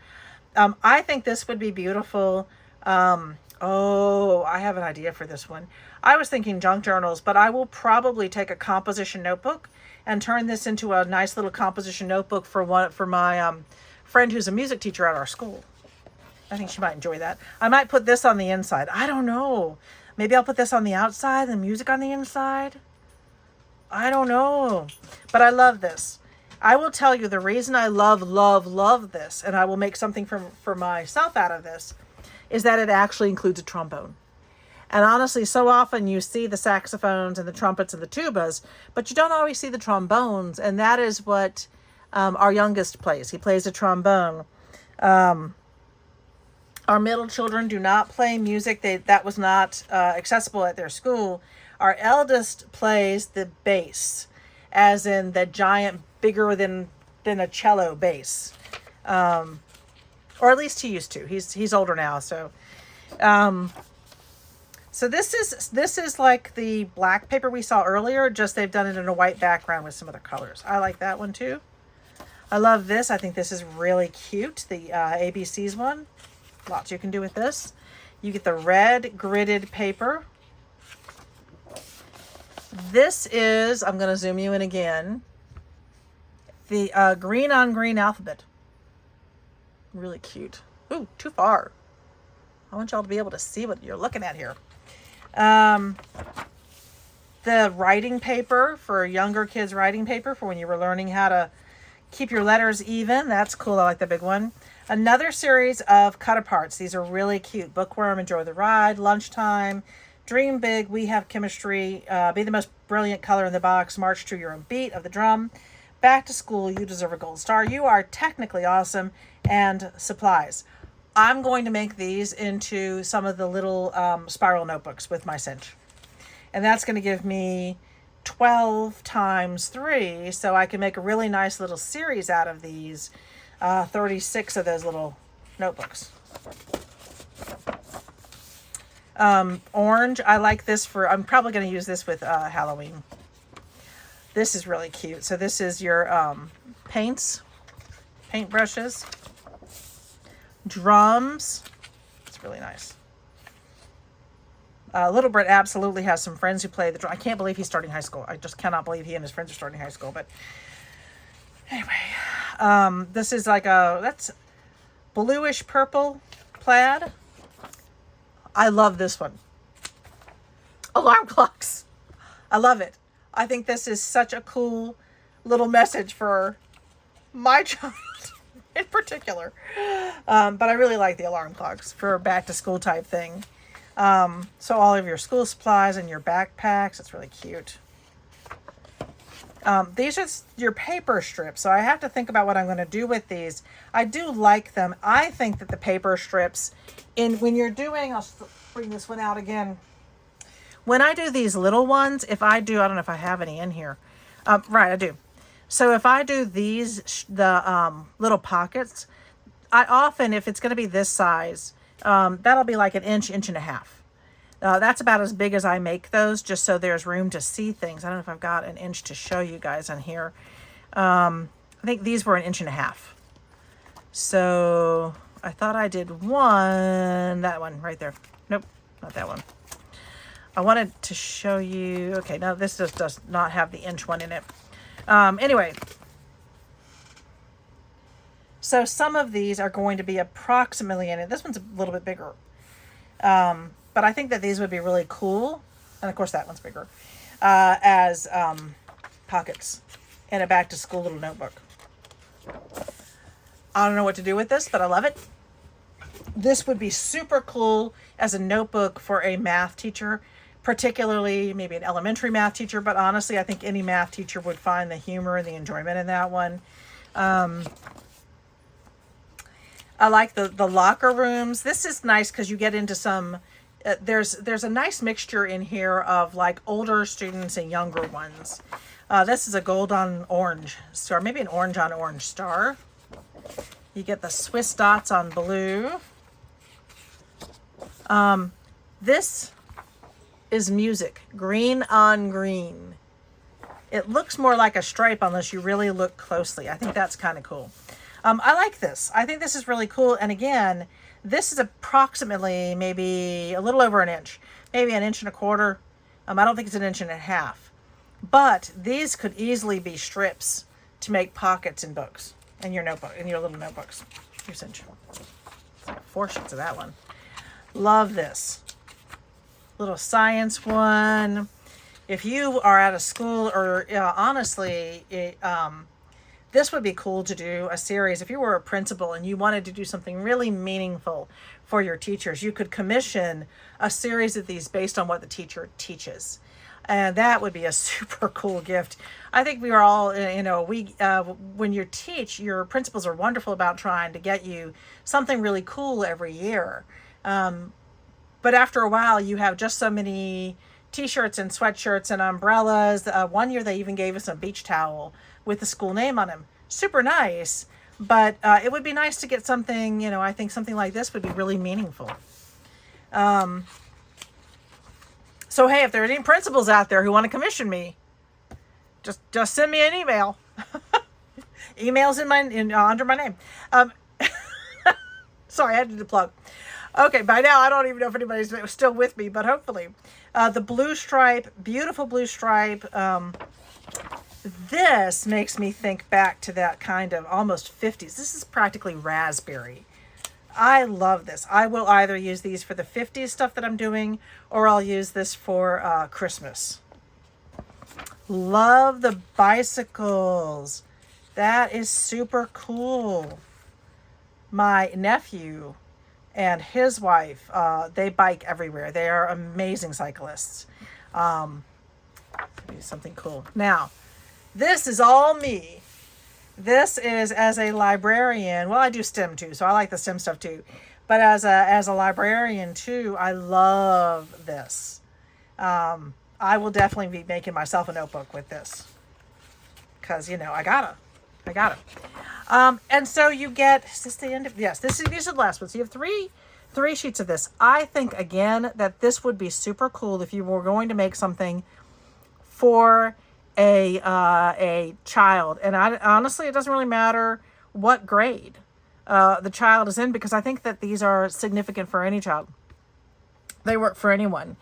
I think this would be beautiful. Oh, I have an idea for this one. I was thinking junk journals, but I will probably take a composition notebook and turn this into a nice little composition notebook for my friend who's a music teacher at our school. I think she might enjoy that. I might put this on the inside. I don't know. Maybe I'll put this on the outside, the music on the inside. I don't know. But I love this. I will tell you the reason I love this, and I will make something for myself out of this, is that it actually includes a trombone. And honestly, so often you see the saxophones and the trumpets and the tubas, but you don't always see the trombones. And that is what our youngest plays. He plays a trombone. Our middle children do not play music. That was not accessible at their school. Our eldest plays the bass, as in the giant, bigger than a cello bass. Or at least he used to. He's older now, so so this is like the black paper we saw earlier, just they've done it in a white background with some other colors. I like that one too. I love this. I think this is really cute. The ABCs one. Lots you can do with this. You get the red gridded paper. This is, I'm going to zoom you in again, the green on green alphabet. Really cute. Ooh, too far. I want y'all to be able to see what you're looking at here. The writing paper for younger kids, writing paper for when you were learning how to keep your letters even. That's cool. I like the big one. Another series of cut aparts. These are really cute. Bookworm, Enjoy the Ride, Lunchtime, Dream Big, We Have Chemistry, Be the Most Brilliant Color in the Box, March to Your Own Beat of the Drum, Back to School, You Deserve a Gold Star, You Are Technically Awesome, and Supplies. I'm going to make these into some of the little spiral notebooks with my cinch. And that's going to give me 12 times 3, so I can make a really nice little series out of these 36 of those little notebooks. Orange, I like this I'm probably going to use this with Halloween. This is really cute. So this is your paint brushes, drums. It's really nice. Little Brett absolutely has some friends who play the drum. I can't believe he's starting high school. I just cannot believe he and his friends are starting high school. But anyway, this is like that's bluish purple plaid. I love this one. Alarm clocks. I love it. I think this is such a cool little message for my child in particular. But I really like the alarm clocks for a back to school type thing. So all of your school supplies and your backpacks, it's really cute. These are your paper strips, so I have to think about what I'm going to do with these. I do like them. I think that the paper strips, when you're doing, I'll bring this one out again. When I do these little ones, I don't know if I have any in here. Right, I do. So if I do these, the little pockets, I often, if it's going to be this size, that'll be like an inch and a half. That's about as big as I make those, just so there's room to see things. I don't know if I've got an inch to show you guys on here. I think these were an inch and a half. So I thought I did one, that one right there. Nope, not that one. I wanted to show you, okay, no, this just does not have the inch one in it. Anyway, so some of these are going to be approximately in it. This one's a little bit bigger. But I think that these would be really cool. And of course that one's bigger. As pockets in a back to school little notebook. I don't know what to do with this, but I love it. This would be super cool as a notebook for a math teacher, particularly maybe an elementary math teacher, but honestly, I think any math teacher would find the humor and the enjoyment in that one. I like the locker rooms. This is nice because you get into some, there's a nice mixture in here of like older students and younger ones. This is a gold on orange star, maybe an orange on orange star. You get the Swiss dots on blue. This is music, green on green. It looks more like a stripe unless you really look closely. I think that's kind of cool. I like this. I think this is really cool. And again, this is approximately maybe a little over an inch, maybe an inch and a quarter. I don't think it's an inch and a half, but these could easily be strips to make pockets in books, in your notebook, in your little notebooks. Here's inch. It's like 4 sheets of that one. Love this. Little science one. If you are at a school or honestly, this would be cool to do a series. If you were a principal and you wanted to do something really meaningful for your teachers, you could commission a series of these based on what the teacher teaches. And that would be a super cool gift. I think we are all, when you teach, your principals are wonderful about trying to get you something really cool every year. But after a while, you have just so many t-shirts and sweatshirts and umbrellas. One year, they even gave us a beach towel with the school name on them. Super nice. But it would be nice to get something, I think something like this would be really meaningful. So, hey, if there are any principals out there who want to commission me, just send me an email. Email's under my name. Sorry, I had to plug. Okay, by now I don't even know if anybody's still with me, but hopefully. The blue stripe, beautiful blue stripe. This makes me think back to that kind of almost 50s. This is practically raspberry. I love this. I will either use these for the 50s stuff that I'm doing, or I'll use this for Christmas. Love the bicycles. That is super cool. My nephew and his wife, they bike everywhere. They are amazing cyclists. Something cool. Now, this is all me. This is as a librarian. Well, I do STEM too, so I like the STEM stuff too. But as a librarian too, I love this. I will definitely be making myself a notebook with this. Because, I gotta. And so you get, is this the end of, yes, these are the last ones. So you have three sheets of this. I think, again, that this would be super cool if you were going to make something for a child. And honestly, it doesn't really matter what grade the child is in, because I think that these are significant for any child. They work for anyone.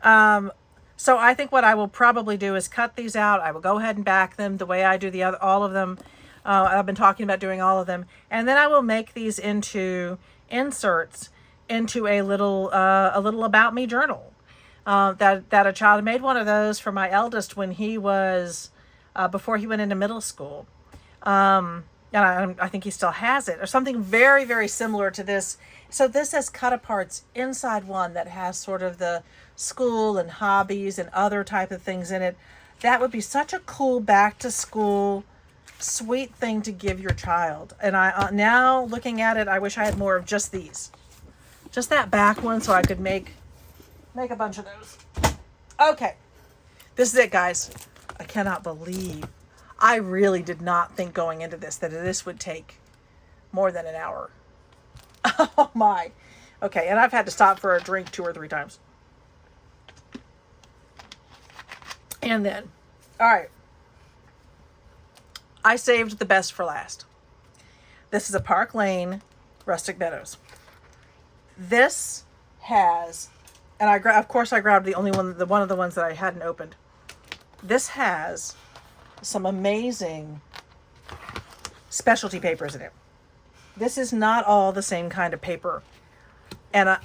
So I think what I will probably do is cut these out. I will go ahead and back them the way I do all of them. I've been talking about doing all of them. And then I will make these into inserts into a little about me journal. That a child made one of those for my eldest when he was, before he went into middle school. and I think he still has it, or something very, very similar to this. So this has cut aparts inside one that has sort of the school and hobbies and other type of things in it. That would be such a cool back to school sweet thing to give your child. And I now looking at it, I wish I had more of just these, just that back one, so I could make a bunch of those. Okay, this is it, guys. I cannot believe, I really did not think going into this that this would take more than an hour. Oh my. Okay, and I've had to stop for a drink 2 or 3 times. And then, all right, I saved the best for last. This is a Park Lane Rustic Meadows. This has, and of course I grabbed the only one, one of the ones that I hadn't opened. This has some amazing specialty papers in it. This is not all the same kind of paper. And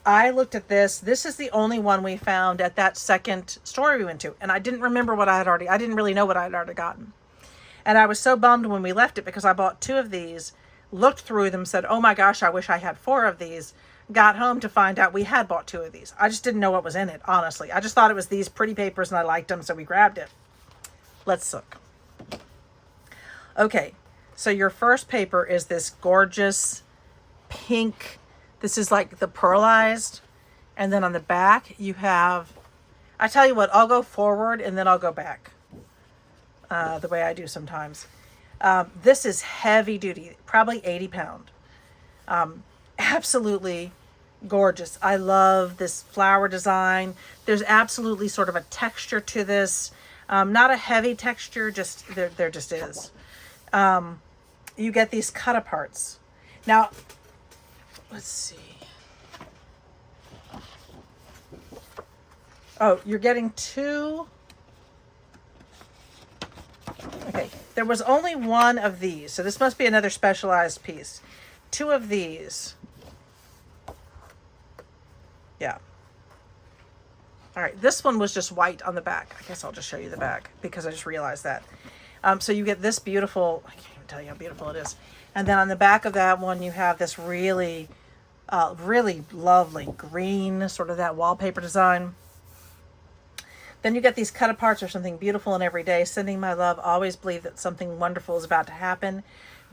I looked at this. This is the only one we found at that second store we went to. And I didn't remember what I didn't really know what I had already gotten. And I was so bummed when we left it because I bought 2 of these, looked through them, said, oh my gosh, I wish I had 4 of these. Got home to find out we had bought 2 of these. I just didn't know what was in it, honestly. I just thought it was these pretty papers and I liked them, so we grabbed it. Let's look. Okay, so your first paper is this gorgeous pink. This is like the pearlized. And then on the back you have, I tell you what, I'll go forward and then I'll go back. The way I do sometimes. This is heavy duty, probably 80 pound. Absolutely gorgeous. I love this flower design. There's absolutely sort of a texture to this. Not a heavy texture, just there just is. You get these cut aparts. Now, let's see. Oh, you're getting 2. Okay, there was only 1 of these, so this must be another specialized piece. 2 of these. Yeah. All right, this one was just white on the back. I guess I'll just show you the back because I just realized that. So you get this beautiful, I can't even tell you how beautiful it is. And then on the back of that one, you have this really, really lovely green, sort of that wallpaper design. Then you get these cut aparts or something beautiful in every day. Sending my love. Always believe that something wonderful is about to happen.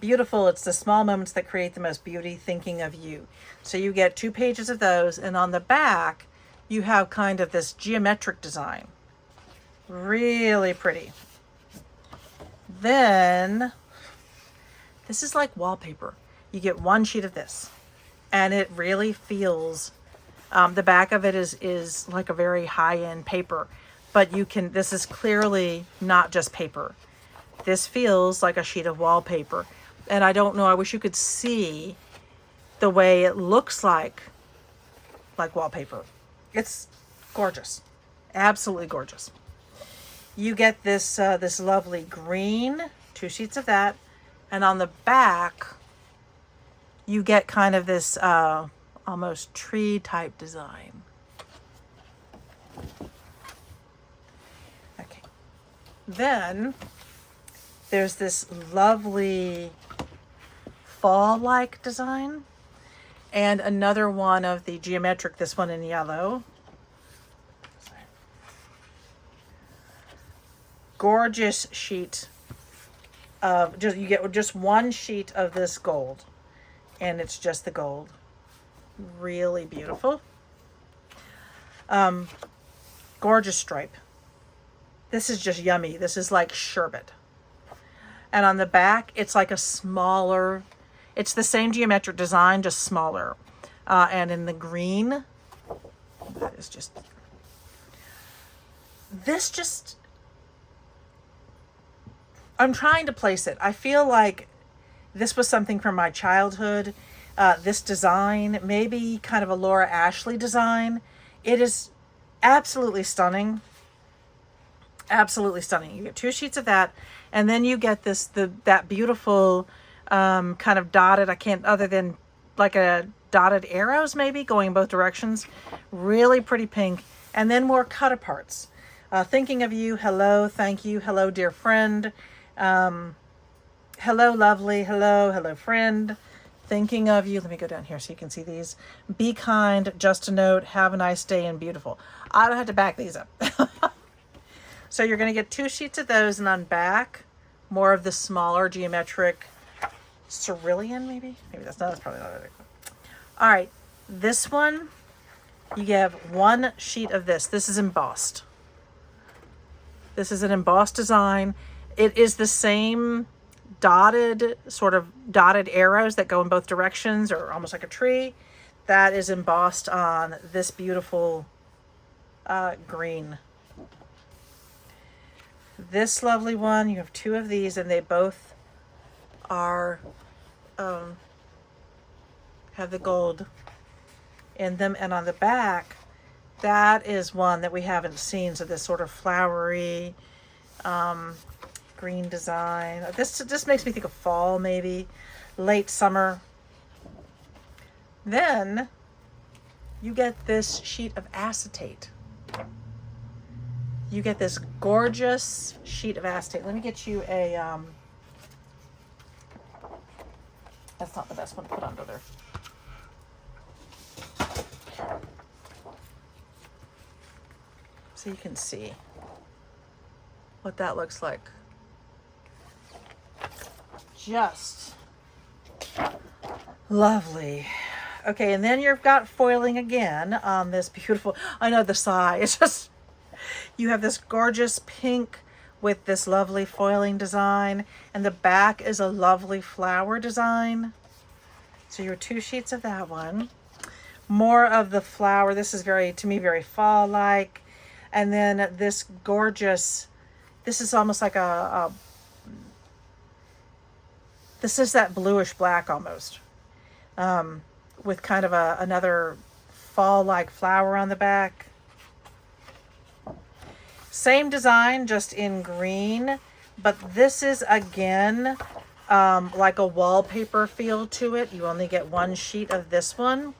Beautiful. It's the small moments that create the most beauty. Thinking of you. So you get 2 pages of those. And on the back, you have kind of this geometric design. Really pretty. Then, this is like wallpaper. You get 1 sheet of this. And it really feels, the back of it is like a very high-end paper. But you can, this is clearly not just paper. This feels like a sheet of wallpaper. And I don't know, I wish you could see the way it looks like wallpaper. It's gorgeous. Absolutely gorgeous. You get this, this lovely green, 2 sheets of that. And on the back, you get kind of this almost tree type design. Then there's this lovely fall-like design and another one of the geometric, this one in yellow. Gorgeous sheet of, you get just 1 sheet of this gold and it's just the gold. Really beautiful. Gorgeous stripe. This is just yummy. This is like sherbet. And on the back, it's like a smaller, it's the same geometric design, just smaller. And in the green, that is just, this just, I'm trying to place it. I feel like this was something from my childhood. This design, maybe kind of a Laura Ashley design. It is absolutely stunning. Absolutely stunning. You get 2 sheets of that, and then you get this, that beautiful kind of dotted, I can't, other than like a dotted arrows maybe going in both directions. Really pretty pink. And then more cut aparts. Thinking of you, hello, thank you, hello dear friend. Hello, lovely. Hello, hello, friend. Thinking of you. Let me go down here so you can see these. Be kind, just a note, have a nice day, and beautiful. I don't have to back these up. So you're going to get 2 sheets of those, and on back, more of the smaller geometric cerulean, maybe? Maybe that's probably not it. All right, this one, you have 1 sheet of this. This is embossed. This is an embossed design. It is the same dotted arrows that go in both directions, or almost like a tree, that is embossed on this beautiful green. This lovely one, you have 2 of these, and they both are have the gold in them. And on the back, that is one that we haven't seen. So this sort of flowery green design. This just makes me think of fall, maybe late summer. Then you get this sheet of acetate. You get this gorgeous sheet of acetate. Let me get you a, that's not the best one to put under there. So you can see what that looks like. Just lovely. Okay, and then you've got foiling again on this beautiful, I know the sigh, it's just, you have this gorgeous pink with this lovely foiling design, and the back is a lovely flower design. So your 2 sheets of that one. More of the flower. This is very, to me, very fall-like. And then this gorgeous, this is almost like this is that bluish black almost. With kind of another fall-like flower on the back. Same design, just in green, but this is again like a wallpaper feel to it. You only get 1 sheet of this one,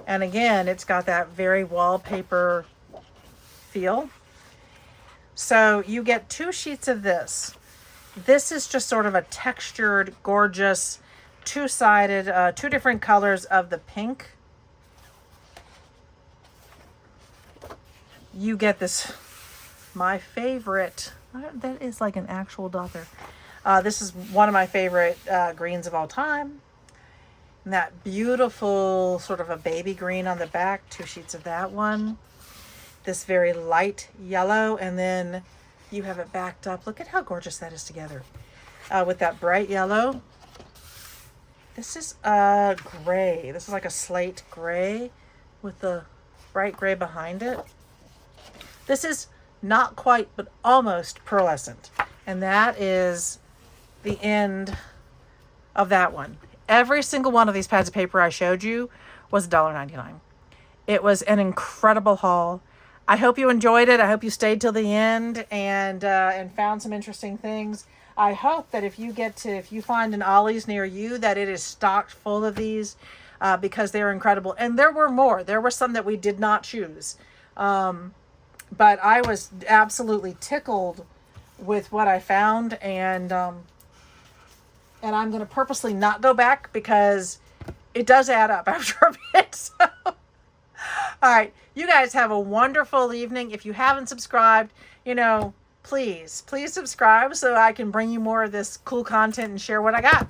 and again, it's got that very wallpaper feel. So you get 2 sheets of this. This is just sort of a textured, gorgeous, 2-sided, 2 different colors of the pink. You get this. My favorite, that is like an actual dot there. This is one of my favorite greens of all time. And that beautiful sort of a baby green on the back, 2 sheets of that one. This very light yellow, and then you have it backed up. Look at how gorgeous that is together. With that bright yellow. This is gray. This is like a slate gray with the bright gray behind it. This is not quite, but almost pearlescent. And that is the end of that one. Every single one of these pads of paper I showed you was $1.99. It was an incredible haul. I hope you enjoyed it. I hope you stayed till the end and found some interesting things. I hope that if you find an Ollie's near you, that it is stocked full of these because they're incredible. And there were more. There were some that we did not choose. But I was absolutely tickled with what I found, and I'm going to purposely not go back because it does add up after a bit. So, all right, you guys have a wonderful evening. If you haven't subscribed, please subscribe so I can bring you more of this cool content and share what I got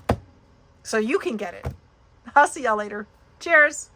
so you can get it. I'll see y'all later. Cheers.